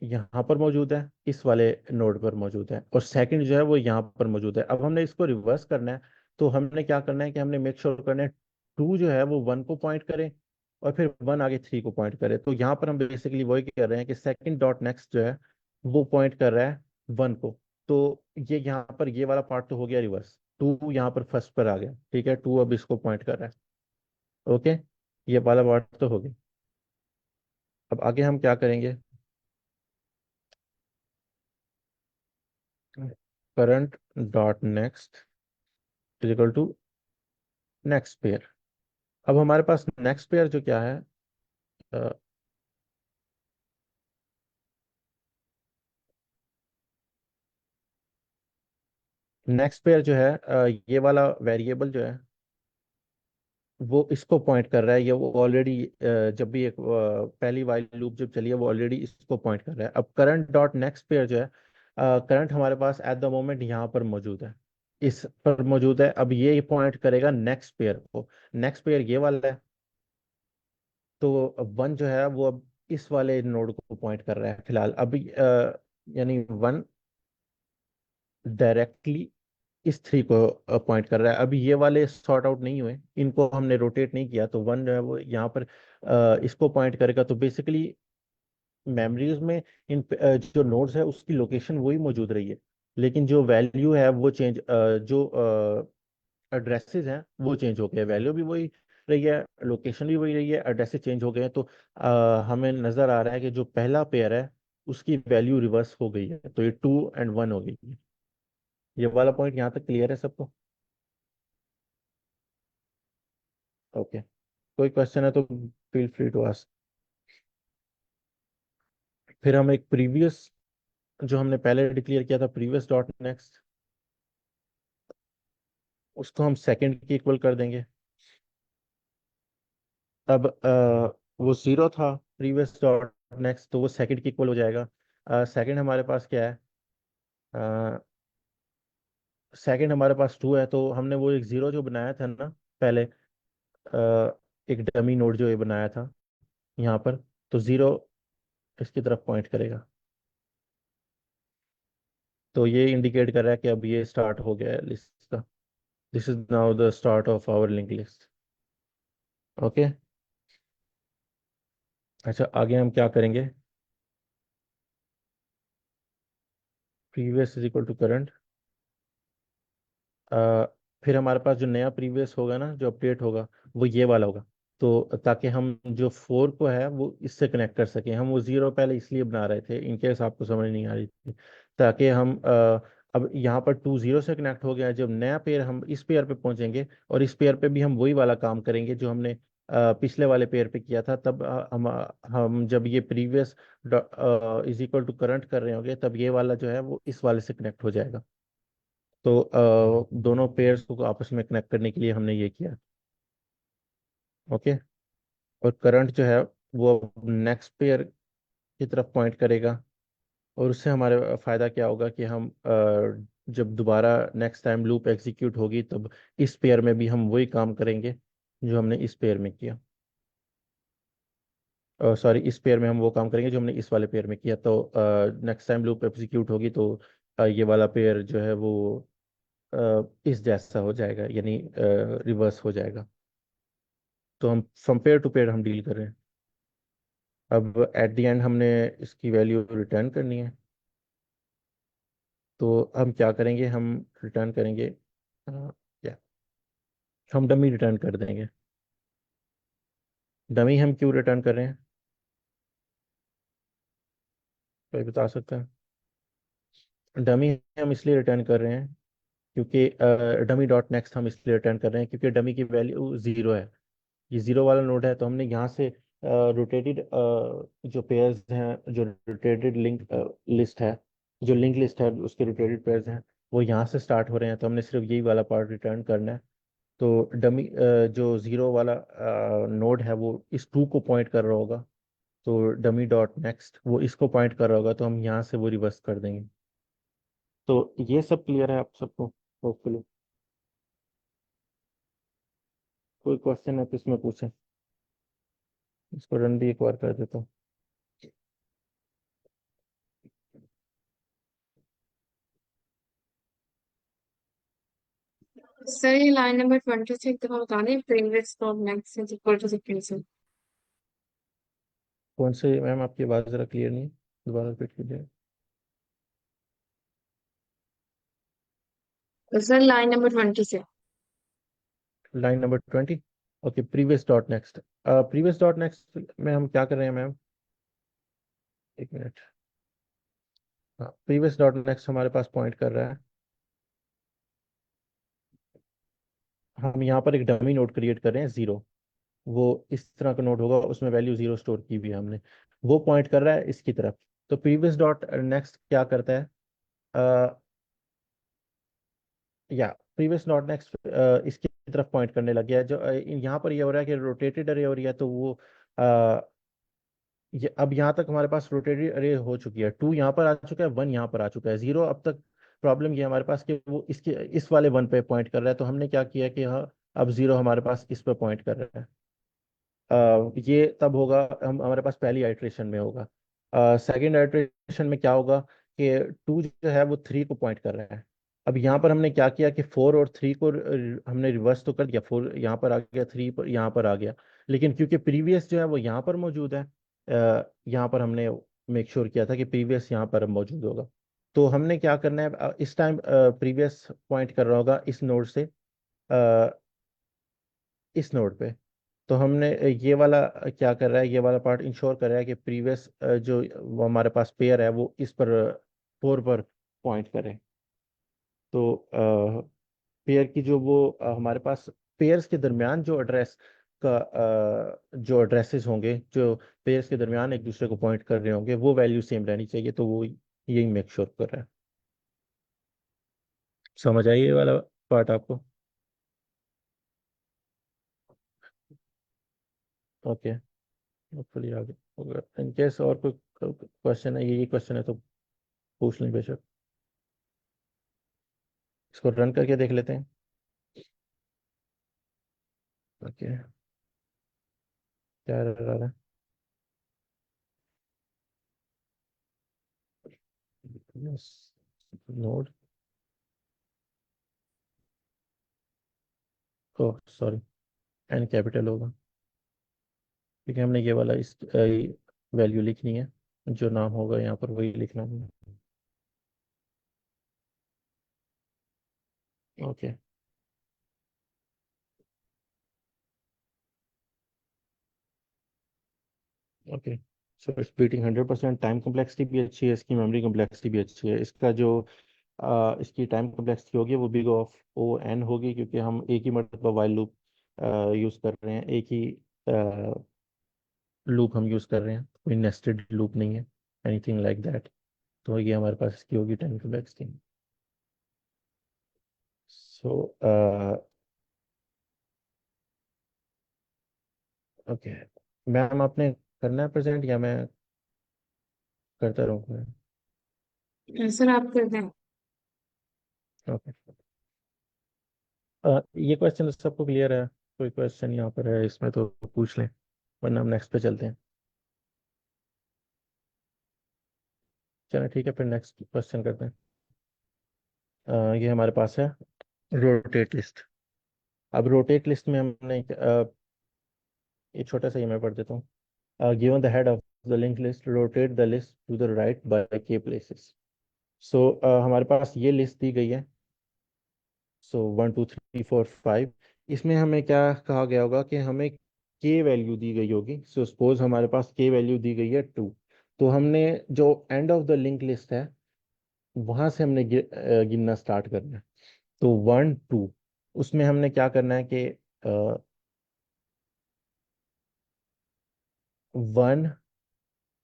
यहाँ पर मौजूद है, इस वाले नोड पर मौजूद है, और सेकंड जो है वो यहाँ पर मौजूद है। अब हमने इसको रिवर्स करना है, तो हमने क्या करना है कि हमने मेक श्योर करना है टू जो है वो वन को पॉइंट करे और फिर वन आगे थ्री को पॉइंट करे। तो यहाँ पर हम बेसिकली वही कह रहे हैं कि सेकंड डॉट नेक्स्ट जो है वो पॉइंट कर रहा है वन को। तो ये यहाँ पर ये वाला पार्ट तो हो गया रिवर्स, टू यहाँ पर फर्स्ट पर आ गया, ठीक है, टू अब इसको पॉइंट कर रहा है। ओके, ये वाला पार्ट तो हो गया। अब आगे हम क्या करेंगे, current dot next equal to next pair. अब हमारे पास नेक्स्ट पेयर जो क्या है, नेक्स्ट पेयर जो है ये वाला वेरिएबल जो है वो इसको पॉइंट कर रहा है। ये वो ऑलरेडी जब भी एक पहली वाइल लूप जब चली है वो ऑलरेडी इसको पॉइंट कर रहा है। अब करंट डॉट नेक्स्ट पेयर जो है, करंट हमारे पास एट द मोमेंट यहाँ पर मौजूद है, इस पर मौजूद है। अब ये पॉइंट करेगा नेक्स्ट पेयर को, नेक्स्ट पेयर ये वाला है, तो वन जो है वो अब इस वाले नोड को पॉइंट कर रहा है फिलहाल। अभी यानी वन डायरेक्टली इस थ्री को पॉइंट कर रहा है। अभी ये वाले सॉर्ट आउट नहीं हुए, इनको हमने रोटेट नहीं किया, तो वन जो है वो यहाँ पर इसको पॉइंट करेगा। तो बेसिकली मेमोरीज में इन जो नोड्स है उसकी लोकेशन वही मौजूद रही है, लेकिन जो वैल्यू है वो चेंज, जो एड्रेसेस हैं वो चेंज हो गए, वैल्यू भी वही रही है, लोकेशन भी वही रही है, एड्रेसेस चेंज हो गए हैं। तो हमें नजर आ रहा है कि जो पहला पेयर है उसकी वैल्यू रिवर्स हो गई है, तो ये टू एंड वन हो गई है। ये वाला पॉइंट यहाँ तक क्लियर है सबको? ओके, कोई क्वेश्चन है तो फील फ्री टू आस्क। फिर हम एक प्रीवियस जो हमने पहले डिक्लेयर किया था प्रीवियस डॉट नेक्स्ट, उसको हम सेकंड के इक्वल कर देंगे। अब वो जीरो था प्रीवियस डॉट नेक्स्ट, तो वो सेकंड के इक्वल हो जाएगा। सेकंड हमारे पास क्या है, सेकंड हमारे पास टू है, तो हमने वो एक जीरो जो बनाया था ना पहले, एक डमी नोड जो ये बनाया था यहाँ पर, तो जीरो इसकी तरफ पॉइंट करेगा। तो ये इंडिकेट कर रहा है कि अब ये स्टार्ट हो गया है लिस्ट का। This is now the start of our link list. Okay, अच्छा आगे हम क्या करेंगे, previous is equal to current. फिर हमारे पास जो नया प्रीवियस होगा ना, जो अपडेट होगा, वो ये वाला होगा। तो ताकि हम जो फोर को है वो इससे कनेक्ट कर सकें, हम वो जीरो पहले इसलिए बना रहे थे, इनकेस आपको समझ नहीं आ रही थी, ताकि हम अब यहाँ पर टू जीरो से कनेक्ट हो गया है। जब नया पेयर हम इस पेयर पे पहुंचेंगे और इस पेयर पे भी हम वही वाला काम करेंगे जो हमने पिछले वाले पेयर पे किया था, तब हम जब ये previous is equal to current कर रहे होंगे, तब ये वाला जो है वो इस वाले से कनेक्ट हो जाएगा। तो दोनों पेयर्स को आपस में कनेक्ट करने के लिए हमने ये किया। ओके, और करंट जो है वो नेक्स्ट पेयर की तरफ पॉइंट करेगा, और उससे हमारे फायदा क्या होगा कि हम जब दोबारा नेक्स्ट टाइम लूप एग्जीक्यूट होगी, तब इस पेयर में भी हम वही काम करेंगे जो हमने इस पेयर में किया। सॉरी, इस पेयर में हम वो काम करेंगे जो हमने इस वाले पेयर में किया। तो नेक्स्ट टाइम लूप एग्जीक्यूट होगी तो ये वाला पेयर जो है वो इस जैसा हो जाएगा, यानी रिवर्स हो जाएगा। तो हम फ्रॉम पेयर टू पेयर हम डील कर रहे हैं। अब एट द एंड हमने इसकी वैल्यू रिटर्न करनी है, तो हम क्या करेंगे, हम रिटर्न करेंगे क्या, हम डमी रिटर्न कर देंगे। डमी हम क्यों रिटर्न कर रहे हैं, कोई बता सकता है? डमी हम इसलिए रिटर्न कर रहे हैं क्योंकि डमी डॉट नेक्स्ट हम इसलिए रिटर्न कर रहे हैं क्योंकि डमी की वैल्यू जीरो है। ये जीरो वाला नोड है, तो हमने यहाँ से रोटेटेड जो पेयर्स हैं, जो रोटेटेड लिंक लिस्ट है, जो लिंक लिस्ट है उसके रोटेटेड पेयर्स हैं, वो यहाँ से स्टार्ट हो रहे हैं, तो हमने सिर्फ यही वाला पार्ट रिटर्न करना है। तो डमी जो जीरो वाला नोड है वो इस टू को पॉइंट कर रहा होगा, तो डमी डॉट नेक्स्ट वो इसको पॉइंट कर रहा होगा, तो हम यहाँ से वो रिवर्स कर देंगे। तो ये सब क्लियर है आप सबको, होपफुली। कोई क्वेश्चन है तो इसमें पूछें, इसको रन भी एक बार कर देता हूँ। सर ये लाइन नंबर 20 से एक दफा बता दें, previous dot next is equal to second से। कौन से मैम, आपकी आवाज़ ज़रा क्लियर नहीं है, दोबारा रिपीट कीजिए। सर लाइन नंबर 20 से। Line number 20, okay, previous dot next. Previous dot next में हम क्या कर रहे हैं मैम, एक मिनट। हाँ, प्रीवियस डॉट नेक्स्ट हमारे पास पॉइंट कर रहा है, हम यहाँ पर एक डमी नोड क्रिएट कर रहे हैं जीरो। वो इस तरह का नोड होगा, उसमें वैल्यू जीरो स्टोर की हुई है हमने, वो पॉइंट कर रहा है इसकी तरफ। तो प्रीवियस डॉट नेक्स्ट क्या करता है, या प्रीवियस डॉट नेक्स्ट इसकी तरफ पॉइंट करने लग गया है। जो यहाँ पर ये हो रहा है कि रोटेटेड अरे हो रही है, तो वो ये अब यहाँ तक हमारे पास रोटेटेड अरे हो चुकी है। टू यहाँ पर आ चुका है, वन यहाँ पर आ चुका है, जीरो अब तक प्रॉब्लम ये है हमारे पास कि वो इसके इस वाले वन पे पॉइंट कर रहा है। तो हमने क्या किया कि हाँ, अब जीरो हमारे पास इस पे पॉइंट कर रहा है। ये तब होगा, हम हमारे पास पहली आइट्रेशन में होगा। सेकंड आइट्रेशन में क्या होगा कि टू जो है वो थ्री को पॉइंट कर रहा है। अब यहाँ पर हमने क्या किया कि फोर और थ्री को हमने रिवर्स तो कर दिया, फोर यहाँ पर आ गया, थ्री पर यहाँ पर आ गया, लेकिन क्योंकि प्रीवियस जो है वो यहाँ पर मौजूद है, यहाँ पर हमने मेक श्योर किया था कि प्रीवियस यहाँ पर मौजूद होगा। तो हमने क्या करना है, इस टाइम प्रीवियस पॉइंट कर रहा होगा इस नोड से इस नोड पे। तो हमने ये वाला क्या कर रहा है, ये वाला पार्ट इंश्योर कर रहा है कि प्रीवियस जो वो हमारे पास पेयर है वो इस पर फोर पर पॉइंट करे। तो पेयर की जो वो हमारे पास पेयर्स के दरमियान जो एड्रेस का जो एड्रेसेस होंगे जो पेयर्स के दरमियान एक दूसरे को पॉइंट कर रहे होंगे वो वैल्यू सेम रहनी चाहिए, तो वो यही मेक श्योर कर रहा है। समझ आई ये वाला पार्ट आपको? ओके, होपफुली आगे होगा। इन केस और कोई क्वेश्चन है, यही क्वेश्चन है तो पूछ लें बेशक। इसको रन करके देख लेते हैं। ओके, क्या error आ रहा है? Yes, node, oh sorry, N capital होगा क्योंकि हमने ये वाला इस वैल्यू लिखनी है, जो नाम होगा यहाँ पर वही लिखना है। Okay, okay, so it's beating 100%। Time complexity भी अच्छी है, इसकी मेमोरी कम्प्लेक्सिटी भी अच्छी है। इसका जो इसकी टाइम कम्प्लेक्सिटी होगी वो बिग ऑफ ओ एन होगी, क्योंकि हम एक ही मरतबा वाइल लूप यूज़ कर रहे हैं, एक ही लूप हम यूज़ कर रहे हैं, कोई नेस्टेड लूप नहीं है, एनीथिंग लाइक दैट। तो ये हमारे पास इसकी होगी time complexity. So okay ma'am, आपने करना है प्रेजेंट या मैं करता रहूँ? सर आप कर दें। ओके, ये क्वेश्चन सबको क्लियर है? कोई क्वेश्चन यहाँ पर है इसमें तो पूछ लें, वरना हम नेक्स्ट पे चलते हैं। चलो ठीक है, फिर नेक्स्ट क्वेश्चन करते हैं। ये हमारे पास है रोटेट लिस्ट। अब रोटेट लिस्ट में हमने एक छोटा सा ये मैं पढ़ देता हूँ। Given the head of the link list, rotate the list to the right by K places. So हमारे पास ये लिस्ट दी गई है। सो 1 2 3 4 5, इसमें हमें क्या कहा गया होगा कि हमें के वैल्यू दी गई होगी। सो सपोज हमारे पास के वैल्यू दी गई है 2, तो हमने जो end of the link list है वहां से हमने गिनना स्टार्ट करना है। तो 1 2, उसमें हमने क्या करना है कि 1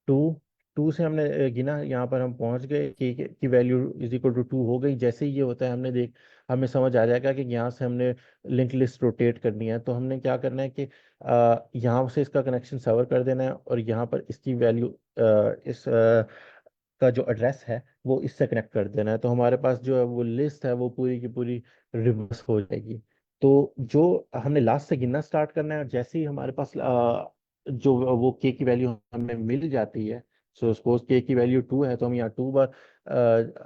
2 से हमने गिना, यहाँ पर हम पहुंच गए कि वैल्यू इज इक्वल टू 2 हो गई। जैसे ही ये होता है हमें समझ आ जाएगा कि यहाँ से हमने लिंक लिस्ट रोटेट करनी है। तो हमने क्या करना है कि यहाँ से इसका कनेक्शन सर्वर कर देना है, और यहाँ पर इसकी वैल्यू इस का जो एड्रेस है वो इससे कनेक्ट कर देना है। तो हमारे पास जो है वो लिस्ट है वो पूरी की पूरी रिवर्स हो जाएगी। तो जो हमने लास्ट से गिनना स्टार्ट करना है, और जैसे ही हमारे पास जो वो के की वैल्यू हमें मिल जाती है, सो सपोज के की वैल्यू 2 है तो हम यहाँ 2 बार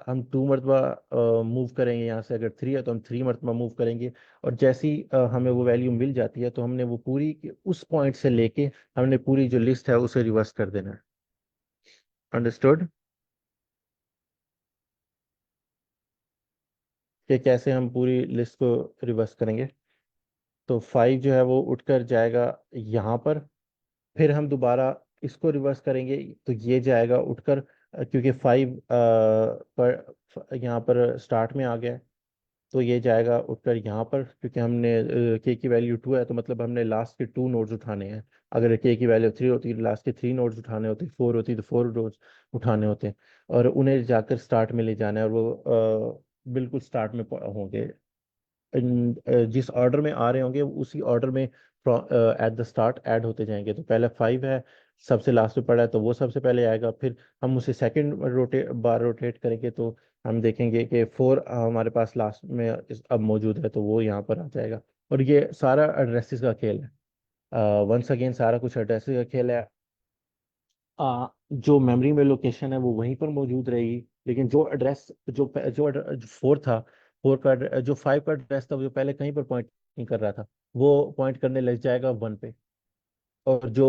हम 2 मरतबा मूव करेंगे। यहाँ से अगर 3 है तो हम 3 मरतबा मूव करेंगे। और जैसे ही हमें वो वैल्यू मिल जाती है तो हमने वो पूरी उस पॉइंट से लेके हमने पूरी जो लिस्ट है उसे रिवर्स कर देना है। अंडरस्टूड कि कैसे हम पूरी लिस्ट को रिवर्स करेंगे? तो 5 जो है वो उठकर जाएगा यहाँ पर, फिर हम दोबारा इसको रिवर्स करेंगे तो ये जाएगा उठकर क्योंकि 5 पर यहाँ पर स्टार्ट में आ गया है, तो ये जाएगा उठकर यहाँ पर, क्योंकि हमने के की वैल्यू 2 है तो मतलब हमने लास्ट के 2 नोड्स उठाने हैं। अगर के की वैल्यू 3 होती तो लास्ट के 3 नोड्स उठाने होते, 4 होती तो 4 नोड्स उठाने होते, और उन्हें जाकर स्टार्ट में ले जाना है, और वो बिल्कुल स्टार्ट में होंगे। जिस ऑर्डर में आ रहे होंगे उसी ऑर्डर में एट द स्टार्ट ऐड होते जाएंगे। तो पहले 5 है, सबसे लास्ट में पड़ा है तो वो सबसे पहले आएगा, फिर हम उसे सेकंड बार रोटेट करेंगे तो हम देखेंगे कि 4 हमारे पास लास्ट में अब मौजूद है तो वो यहाँ पर आ जाएगा। और ये सारा एड्रेसेस का खेल है। वंस अगेन सारा कुछ एड्रेसेस का खेल है। जो मेमोरी में लोकेशन है वो वहीं पर मौजूद रहेगी, लेकिन जो एड्रेस जो 4 था, 4 का जो 5 का एड्रेस था वो जो पहले कहीं पर पॉइंट नहीं कर रहा था वो पॉइंट करने लग जाएगा 1 पे। और जो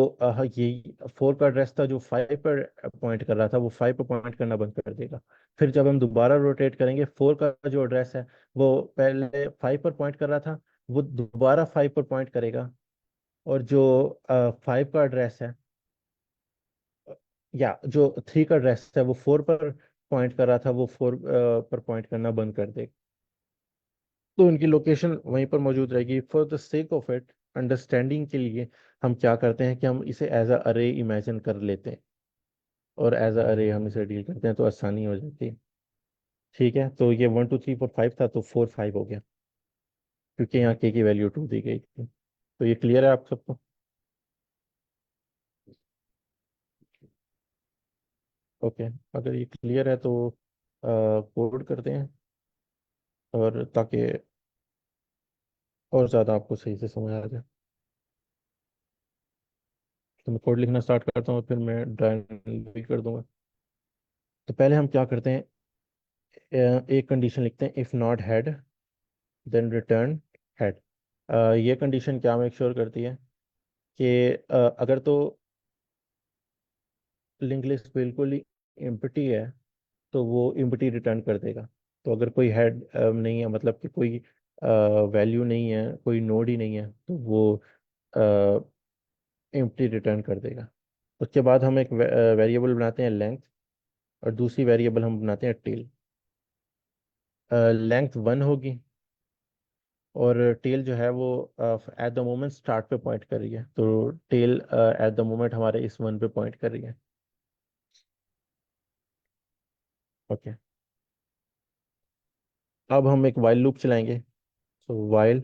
ये 4 का एड्रेस था जो 5 पर पॉइंट कर रहा था वो 5 पर पॉइंट करना बंद कर देगा। फिर जब हम दोबारा रोटेट करेंगे 4 का जो एड्रेस है वो पहले 5 पर पॉइंट कर रहा था वो दोबारा 5 पर पॉइंट करेगा। और जो 5 का एड्रेस है या जो 3 का एड्रेस है वो 4 पर पॉइंट कर रहा था वो 4 पर पॉइंट करना बंद कर देगा। तो उनकी लोकेशन वहीं पर मौजूद रहेगी। For the sake of it understanding के लिए हम क्या करते हैं कि हम इसे एज अ अरे इमेजिन कर लेते हैं, और एज अ अरे हम इसे डील करते हैं तो आसानी हो जाती है। ठीक है, तो ये 1 2 3 4 5 था, तो 4 5 हो गया, क्योंकि यहाँ के की वैल्यू 2 दी गई थी। तो ये क्लियर है आप सबको? ओके, अगर ये क्लियर है तो कोड करते हैं, और ताकि और ज़्यादा आपको सही से समझ आ जाए। तो मैं कोड लिखना स्टार्ट करता हूँ, फिर मैं ड्राइंग भी कर दूंगा। तो पहले हम क्या करते हैं, एक कंडीशन लिखते हैं, if not head then return head. ये कंडीशन क्या मेक श्योर करती है कि अगर तो लिंक लिस्ट बिल्कुल ही एम्प्टी है तो वो एम्प्टी रिटर्न कर देगा। तो अगर कोई हेड नहीं है, मतलब कि कोई वैल्यू नहीं है, कोई नोड ही नहीं है, तो वो एम्प्टी रिटर्न कर देगा। उसके बाद हम एक वेरिएबल बनाते हैं लेंथ, और दूसरी वेरिएबल हम बनाते हैं टेल। लेंथ 1 होगी, और टेल जो है वो एट द मोमेंट स्टार्ट पे पॉइंट कर रही है, तो टेल एट द मोमेंट हमारे इस 1 पे पॉइंट कर रही है। ओके, अब हम एक वाइल लूप चलाएंगे। So while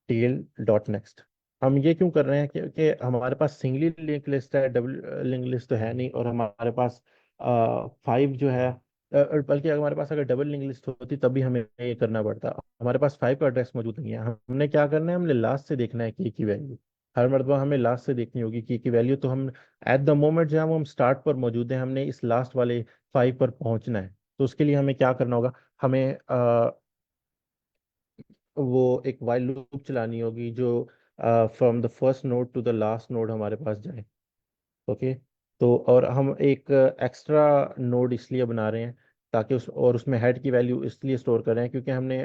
tail dot next. हम ये क्यों कर रहे हैं, क्योंकि हमारे पास सिंगली लिंक लिस्ट है, डबल लिंक लिस्ट तो है नहीं, और हमारे पास 5 जो है, और बल्कि अगर हमारे पास अगर डबल लिंक लिस्ट होती तभी हमें ये करना पड़ता। हमारे पास 5 का एड्रेस मौजूद नहीं है, हमने क्या करना है, हमने लास्ट से देखना है की वैल्यू। हर मरतबा हमें लास्ट से देखनी होगी की वैल्यू, तो हम एट द मोमेंट जो है वो हम स्टार्ट पर मौजूद हैं, हमने इस लास्ट वाले 5 पर पहुंचना है। तो उसके लिए हमें क्या करना होगा, हमें वो एक वाइल लूप चलानी होगी जो from the first node to the last node हमारे पास जाए। ओके, तो और हम एक एक्स्ट्रा नोड इसलिए बना रहे हैं ताकि उस, और उसमें हेड की वैल्यू इसलिए स्टोर कर रहे हैं क्योंकि हमने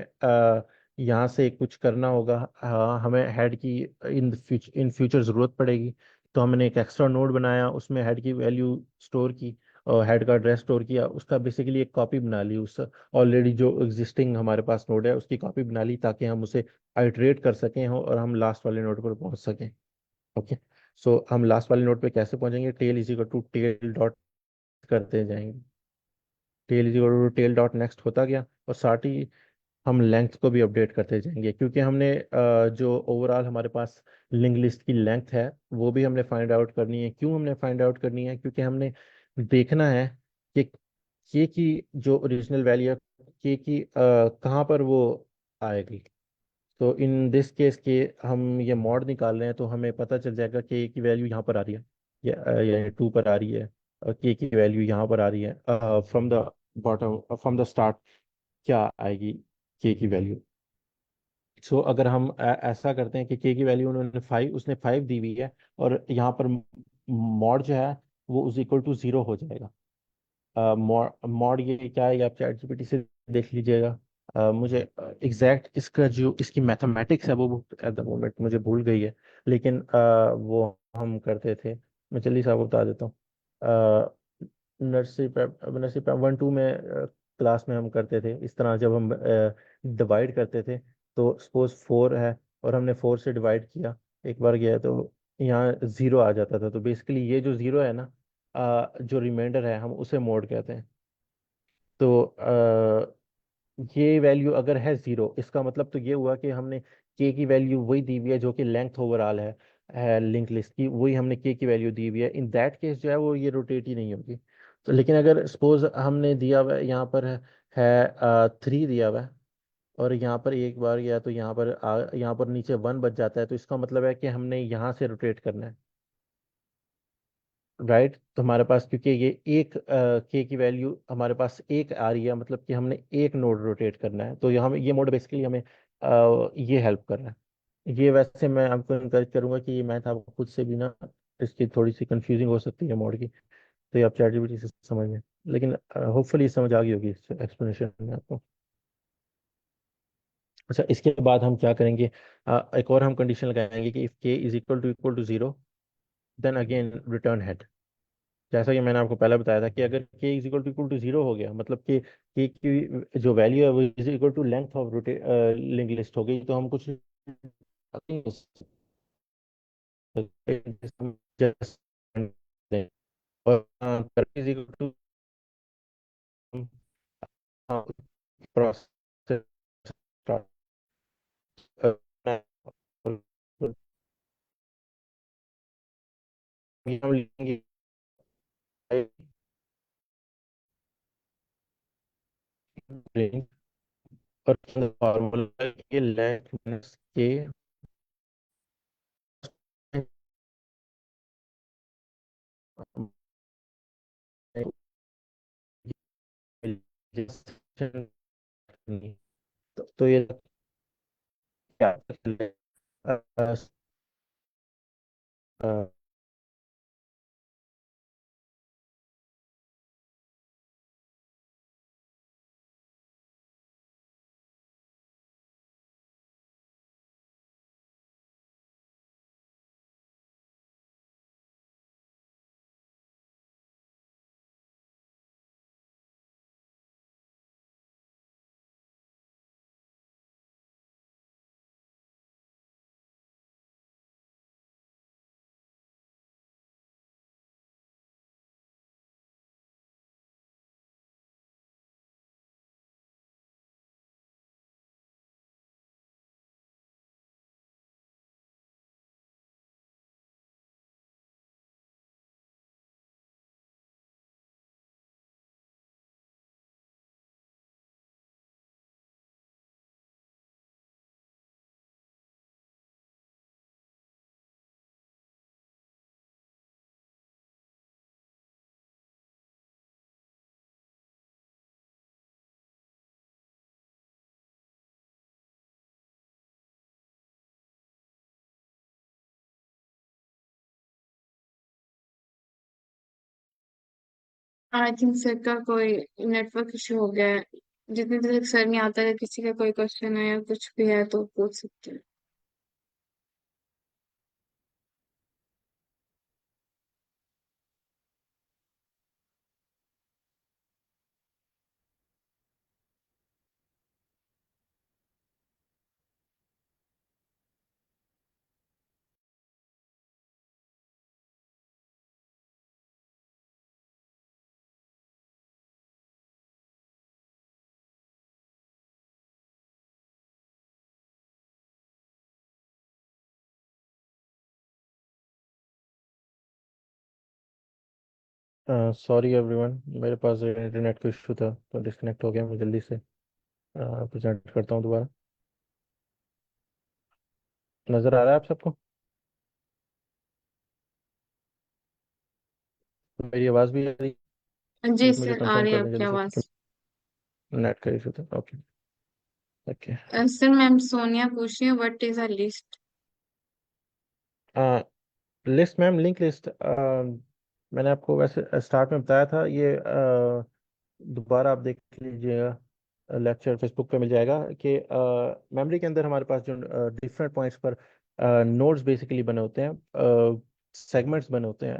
यहाँ से कुछ करना होगा। हमें हेड की इन फ्यूचर ज़रूरत पड़ेगी, तो हमने एक एक्स्ट्रा नोड बनाया, उसमें हेड की वैल्यू स्टोर की, और हेड का एड्रेस स्टोर किया, उसका बेसिकली एक कॉपी बना ली, उस ऑलरेडी जो एग्जिस्टिंग हमारे पास नोड है उसकी कॉपी बना ली, ताकि हम उसे आइटरेट कर सकें और हम लास्ट वाले नोड पर पहुंच सकें। ओके, सो हम लास्ट वाले नोड पे कैसे पहुंचेंगे, tail is equal to tail dot करते जाएंगे, tail is equal to tail dot next होता गया, और साथ ही हम लेंथ को भी अपडेट करते जाएंगे, क्योंकि हमने जो ओवरऑल हमारे पास लिंक लिस्ट की लेंथ है वो भी हमने फाइंड आउट करनी है। क्यों हमने फाइंड आउट करनी है, क्योंकि हमने देखना है कि के की जो ओरिजिनल वैल्यू है, के की कहाँ पर वो आएगी। तो इन दिस केस के हम ये मॉड निकाल रहे हैं, तो हमें पता चल जाएगा कि की वैल्यू यहाँ पर आ रही है, या 2 पर आ रही है, और के की वैल्यू यहाँ पर आ रही है। From the bottom, from the start क्या आएगी के की वैल्यू। सो अगर हम ऐसा करते हैं कि के की वैल्यू उन्होंने 5, उसने 5 दी हुई है, और यहाँ पर मॉड जो है वो उस इक्वल टू 0 हो जाएगा। मॉड ये क्या है, ये आप चैट जीपीटी से देख लीजिएगा। मुझे एग्जैक्ट इसका जो इसकी मैथमेटिक्स है वो एट द मोमेंट मुझे भूल गई है, लेकिन वो हम करते थे। मैं जल्दी से आपको बता देता हूँ। नर्सरी पे 1 2 में क्लास में हम करते थे इस तरह, जब हम डिवाइड करते थे, तो सपोज 4 है और हमने 4 से डिवाइड किया, एक बार गया तो यहाँ 0 आ जाता था। तो बेसिकली ये जो 0 है ना, जो रिमाइंडर है हम उसे मोड कहते हैं। तो ये वैल्यू अगर है 0, इसका मतलब तो ये हुआ कि हमने के की वैल्यू वही दी हुई है जो कि लेंथ ओवरऑल है लिंक लिस्ट की, वही हमने के की वैल्यू दी हुई है। इन दैट केस जो है वो ये रोटेट ही नहीं होगी। तो लेकिन अगर सपोज हमने दिया हुआ है यहाँ पर है 3 दिया हुआ है, और यहाँ पर एक बार गया तो यहाँ पर नीचे 1 बच जाता है, तो इसका मतलब है कि हमने यहाँ से रोटेट करना है। राइट, तो हमारे पास क्योंकि ये एक के की वैल्यू हमारे पास एक आ रही है, मतलब कि हमने एक नोड रोटेट करना है, तो यहाँ ये मोड बेसिकली हमें ये हेल्प कर रहा है। ये वैसे मैं आपको इनकरेज करूंगा कि ये मैथ आप खुद से भी ना, इसकी थोड़ी सी कंफ्यूजिंग हो सकती है मोड की, तो ये आप चैट जीपीटी से समझ लें, लेकिन होपफुली समझ आ गई होगी इस एक्सप्लेनेशन में आपको। अच्छा, इसके बाद हम क्या करेंगे, एक और हम कंडीशन लगाएंगे कि if K is equal to 0 then again return head. जैसा कि मैंने आपको पहले बताया था कि अगर के इज इक्वल टू 0 हो गया, मतलब कि के की जो वैल्यू है वो is equal to length of link list हो गई, तो हम कुछ just और current is equal to process start हम लिखेंगे और फॉर्मूला के लेंथ माइनस के तो ये क्या आई थिंक सर का कोई नेटवर्क इशू हो गया है। जितनी देर तक सर नहीं आता है, किसी का कोई क्वेश्चन है या कुछ भी है तो पूछ सकते हैं। सॉरी एवरीवन, मेरे पास इंटरनेट का इशू था तो डिस्कनेक्ट हो गया। मैं जल्दी से प्रेजेंट करता हूँ दोबारा। नज़र आ रहा है आप सबको? मेरी आवाज़ भी आ रही है? जी बस मुझे सर, आ कंफर्म रही है कर दें आपकी जल्दी से आवाज। कि नेट का इशू था। Okay okay. Sir ma'am Sonia पूछ रही है, what is a list? List ma'am, link list मैंने आपको वैसे स्टार्ट में बताया था। ये दोबारा आप देख लीजिएगा, लेक्चर फेसबुक पे मिल जाएगा कि मेमोरी के अंदर हमारे पास जो डिफरेंट पॉइंट्स पर नोड्स बेसिकली बने होते हैं, सेगमेंट्स बने होते हैं,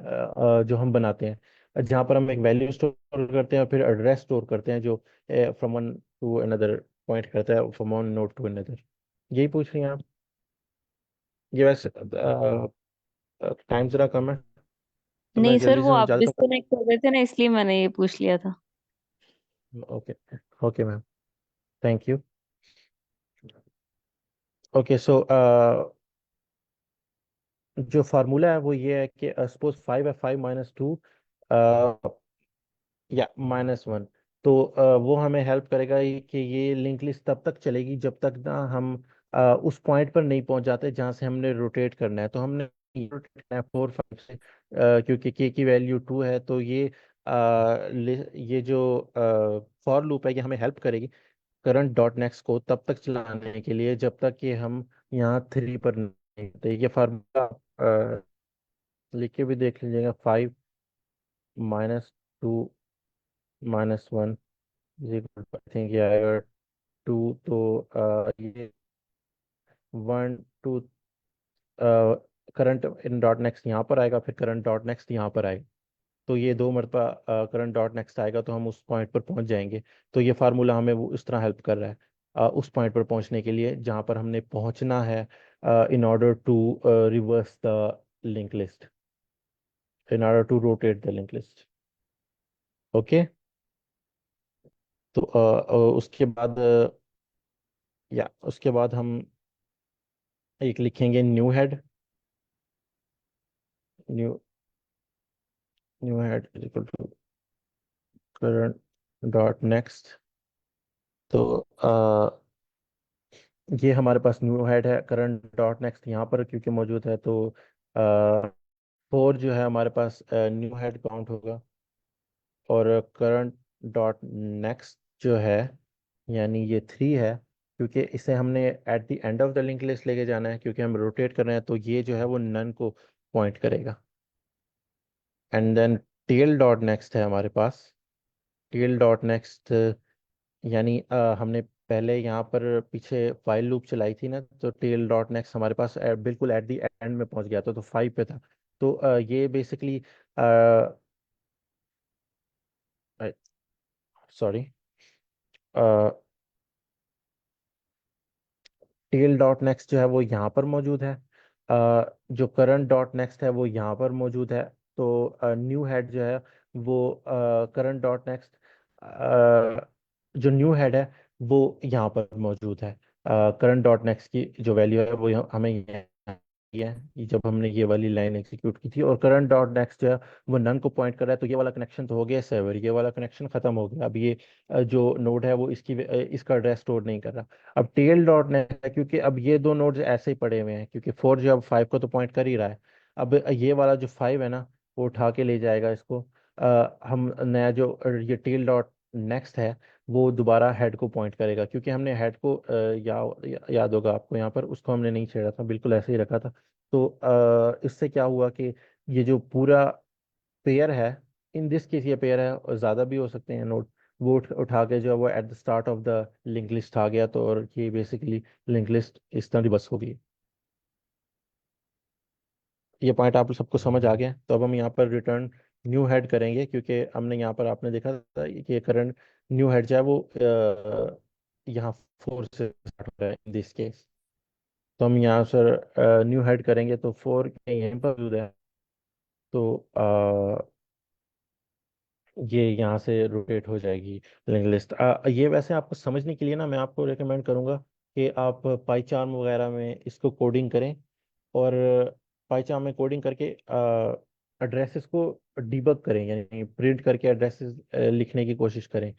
जो हम बनाते हैं, जहाँ पर हम एक वैल्यू स्टोर करते हैं और फिर एड्रेस स्टोर करते हैं जो from one to another point करता है, from one node to another. यही पूछ रही हैं आप? ये वैसे टाइम ज़रा कम है तो मैं नहीं सर, जल्दी वो से आप समझा देता डिस्कनेक्ट कर रहे थे ना, इसलिए मैंने ये पूछ लिया था। हूँ। Okay okay ma'am, thank you. Okay so जो फार्मूला है वो ये है कि सपोज 5 है 5 - 2 या -1। तो वो हमें हेल्प करेगा कि ये लिंक लिस्ट तब तक चलेगी जब तक ना हम उस पॉइंट पर नहीं पहुंच जाते जहां से हमने रोटेट करना है। तो हमने रोटेट करना है 4 5 से, क्योंकि के की वैल्यू 2 है। तो ये जो फॉर लूप है ये हमें हेल्प करेगी करंट डॉट नेक्स्ट को तब तक चलाने के लिए जब तक कि हम यहाँ 3 पर नहीं होते। ये फार्मूला लिख के भी देख लीजिएगा। 5 - 2 - 1 आई थिंक ये आएगा 2। तो ये 1 2 करंट इन डॉट नेक्स्ट यहाँ पर आएगा, फिर करंट डॉट नेक्स्ट यहाँ पर आएगा। तो ये 2 मरतबा करंट डॉट नेक्स्ट आएगा तो हम उस पॉइंट पर पहुंच जाएंगे। तो ये फार्मूला हमें वो उस तरह हेल्प कर रहा है उस पॉइंट पर पहुंचने के लिए जहां पर हमने पहुंचना है in order to reverse the linked list, in order to rotate the linked list. Okay, तो उसके बाद उसके बाद हम एक लिखेंगे new head, new new head is equal to current dot next. तो ये हमारे पास न्यू हेड है, करंट डॉट नेक्स्ट यहाँ पर क्योंकि मौजूद है, तो 4 जो है हमारे पास न्यू हेड काउंट होगा, और करंट डॉट नेक्स्ट जो है यानी ये 3 है, क्योंकि इसे हमने at the end of the link list लेके जाना है, क्योंकि हम रोटेट कर रहे हैं, तो ये जो है वो नन को पॉइंट करेगा। And then tail dot next है हमारे पास, टेल डॉट नेक्स्ट यानी हमने पहले यहाँ पर पीछे फाइल लूप चलाई थी ना, तो टेल डॉट नेक्स्ट हमारे पास बिल्कुल एट द एंड में पहुंच गया था, तो 5 पे था। तो ये basically sorry tail dot next जो है वो यहाँ पर मौजूद है, जो करंट डॉट नेक्स्ट है वो यहाँ पर मौजूद है। तो न्यू हेड जो है वो करंट डॉट नेक्स्ट, जो न्यू हेड है वो यहाँ पर मौजूद है। करंट डॉट नेक्स्ट की जो वैल्यू है वो हमें ये है, ये जब हमने ये वाली लाइन एग्जीक्यूट की थी, और करंट डॉट नेक्स्ट जो है वो नन को पॉइंट कर रहा है, तो ये वाला कनेक्शन तो हो गया सेवर, ये वाला कनेक्शन खत्म हो गया। अब ये जो नोड है वो इसका एड्रेस स्टोर नहीं कर रहा। अब टेल डॉट नेक्स्ट है, क्योंकि अब ये दो नोड्स ऐसे ही पड़े हुए हैं, क्योंकि 4 जो अब 5 को तो पॉइंट कर ही रहा है। अब ये वाला जो 5 है ना, वो उठा के ले जाएगा इसको। हम नया जो ये टेल डॉट नेक्स्ट है वो दोबारा हेड को पॉइंट करेगा, क्योंकि हमने हेड को याद होगा आपको, यहाँ पर उसको हमने नहीं छेड़ा था, बिल्कुल ऐसे ही रखा था। तो इससे क्या हुआ कि ये जो पूरा पेयर है, इन दिस केस ये पेयर है, और ज़्यादा भी हो सकते हैं नोड, वो उठा के जो है वो at the start of the link list आ गया, तो और ये बेसिकली लिंक लिस्ट इस तरह रिवर्स हो गई। ये पॉइंट आप सबको समझ आ गया। तो अब हम यहाँ पर रिटर्न न्यू हेड करेंगे, क्योंकि हमने यहाँ पर आपने देखा था कि करंट न्यू हेड जो है वो यहाँ 4 से स्टार्ट हो रहा है इन दिस केस। तो हम यहाँ सर न्यू हेड करेंगे, तो 4 यहीं पर मौजूद है, तो ये यहाँ से रोटेट हो जाएगी लिंक लिस्ट। ये वैसे आपको समझने के लिए ना मैं आपको रेकमेंड करूँगा कि आप पाईचार्म वगैरह में इसको कोडिंग करें, और पाईचार्म में कोडिंग करके एड्रेसेस को डिबग करें, यानी प्रिंट करके एड्रेसेस लिखने की कोशिश करें।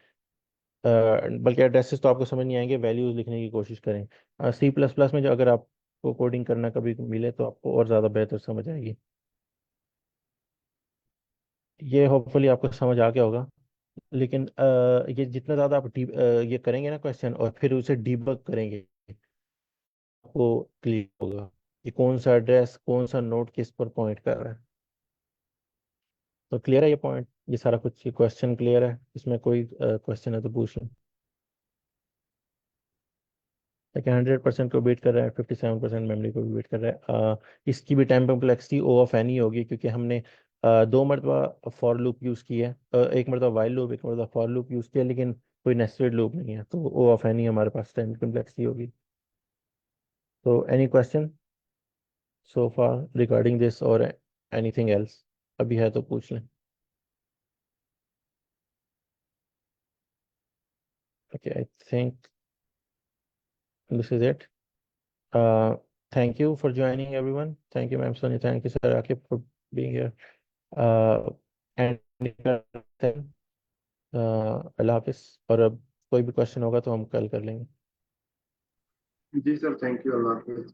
बल्कि एड्रेसेस तो आपको समझ नहीं आएंगे, वैल्यूज लिखने की कोशिश करें। सी प्लस प्लस में जो अगर आपको कोडिंग करना कभी मिले तो आपको और ज़्यादा बेहतर समझ आएगी। ये होपफुली आपको समझ आ गया होगा। लेकिन ये जितना ज़्यादा आप ये करेंगे ना क्वेश्चन, और फिर उसे डीबग करेंगे, आपको क्लियर होगा कि कौन सा एड्रेस कौन सा नोड किस पर पॉइंट कर रहा है। तो क्लियर है ये पॉइंट, ये सारा कुछ क्वेश्चन क्लियर है? इसमें कोई क्वेश्चन है तो पूछ लें। लेकिन 100% को बीट कर रहा है, 57% मेमोरी को भी बीट कर रहा है। इसकी भी time complexity O of n ही होगी, क्योंकि हमने 2 मरतबा फॉर लूप यूज़ किया है, एक मरतबा वाइल लूप, एक मरतबा फॉर लूप यूज़ किया, लेकिन कोई नेस्टेड लूप नहीं है, तो ओ ऑफ एन ही हमारे पास टाइम कॉम्प्लेक्सिटी होगी। तो any question so far regarding this और एनीथिंग एल्स? अभी है तो पूछ लें। Okay, I think this is it. Thank you for joining everyone. Thank you, Ma'am Sonia. Thank you, Sir Akib, for being here. And अल्लाह हाफिज। और अब कोई भी क्वेश्चन होगा तो हम कल कर लेंगे। जी सर, थैंक यू, अल्लाह हाफिज।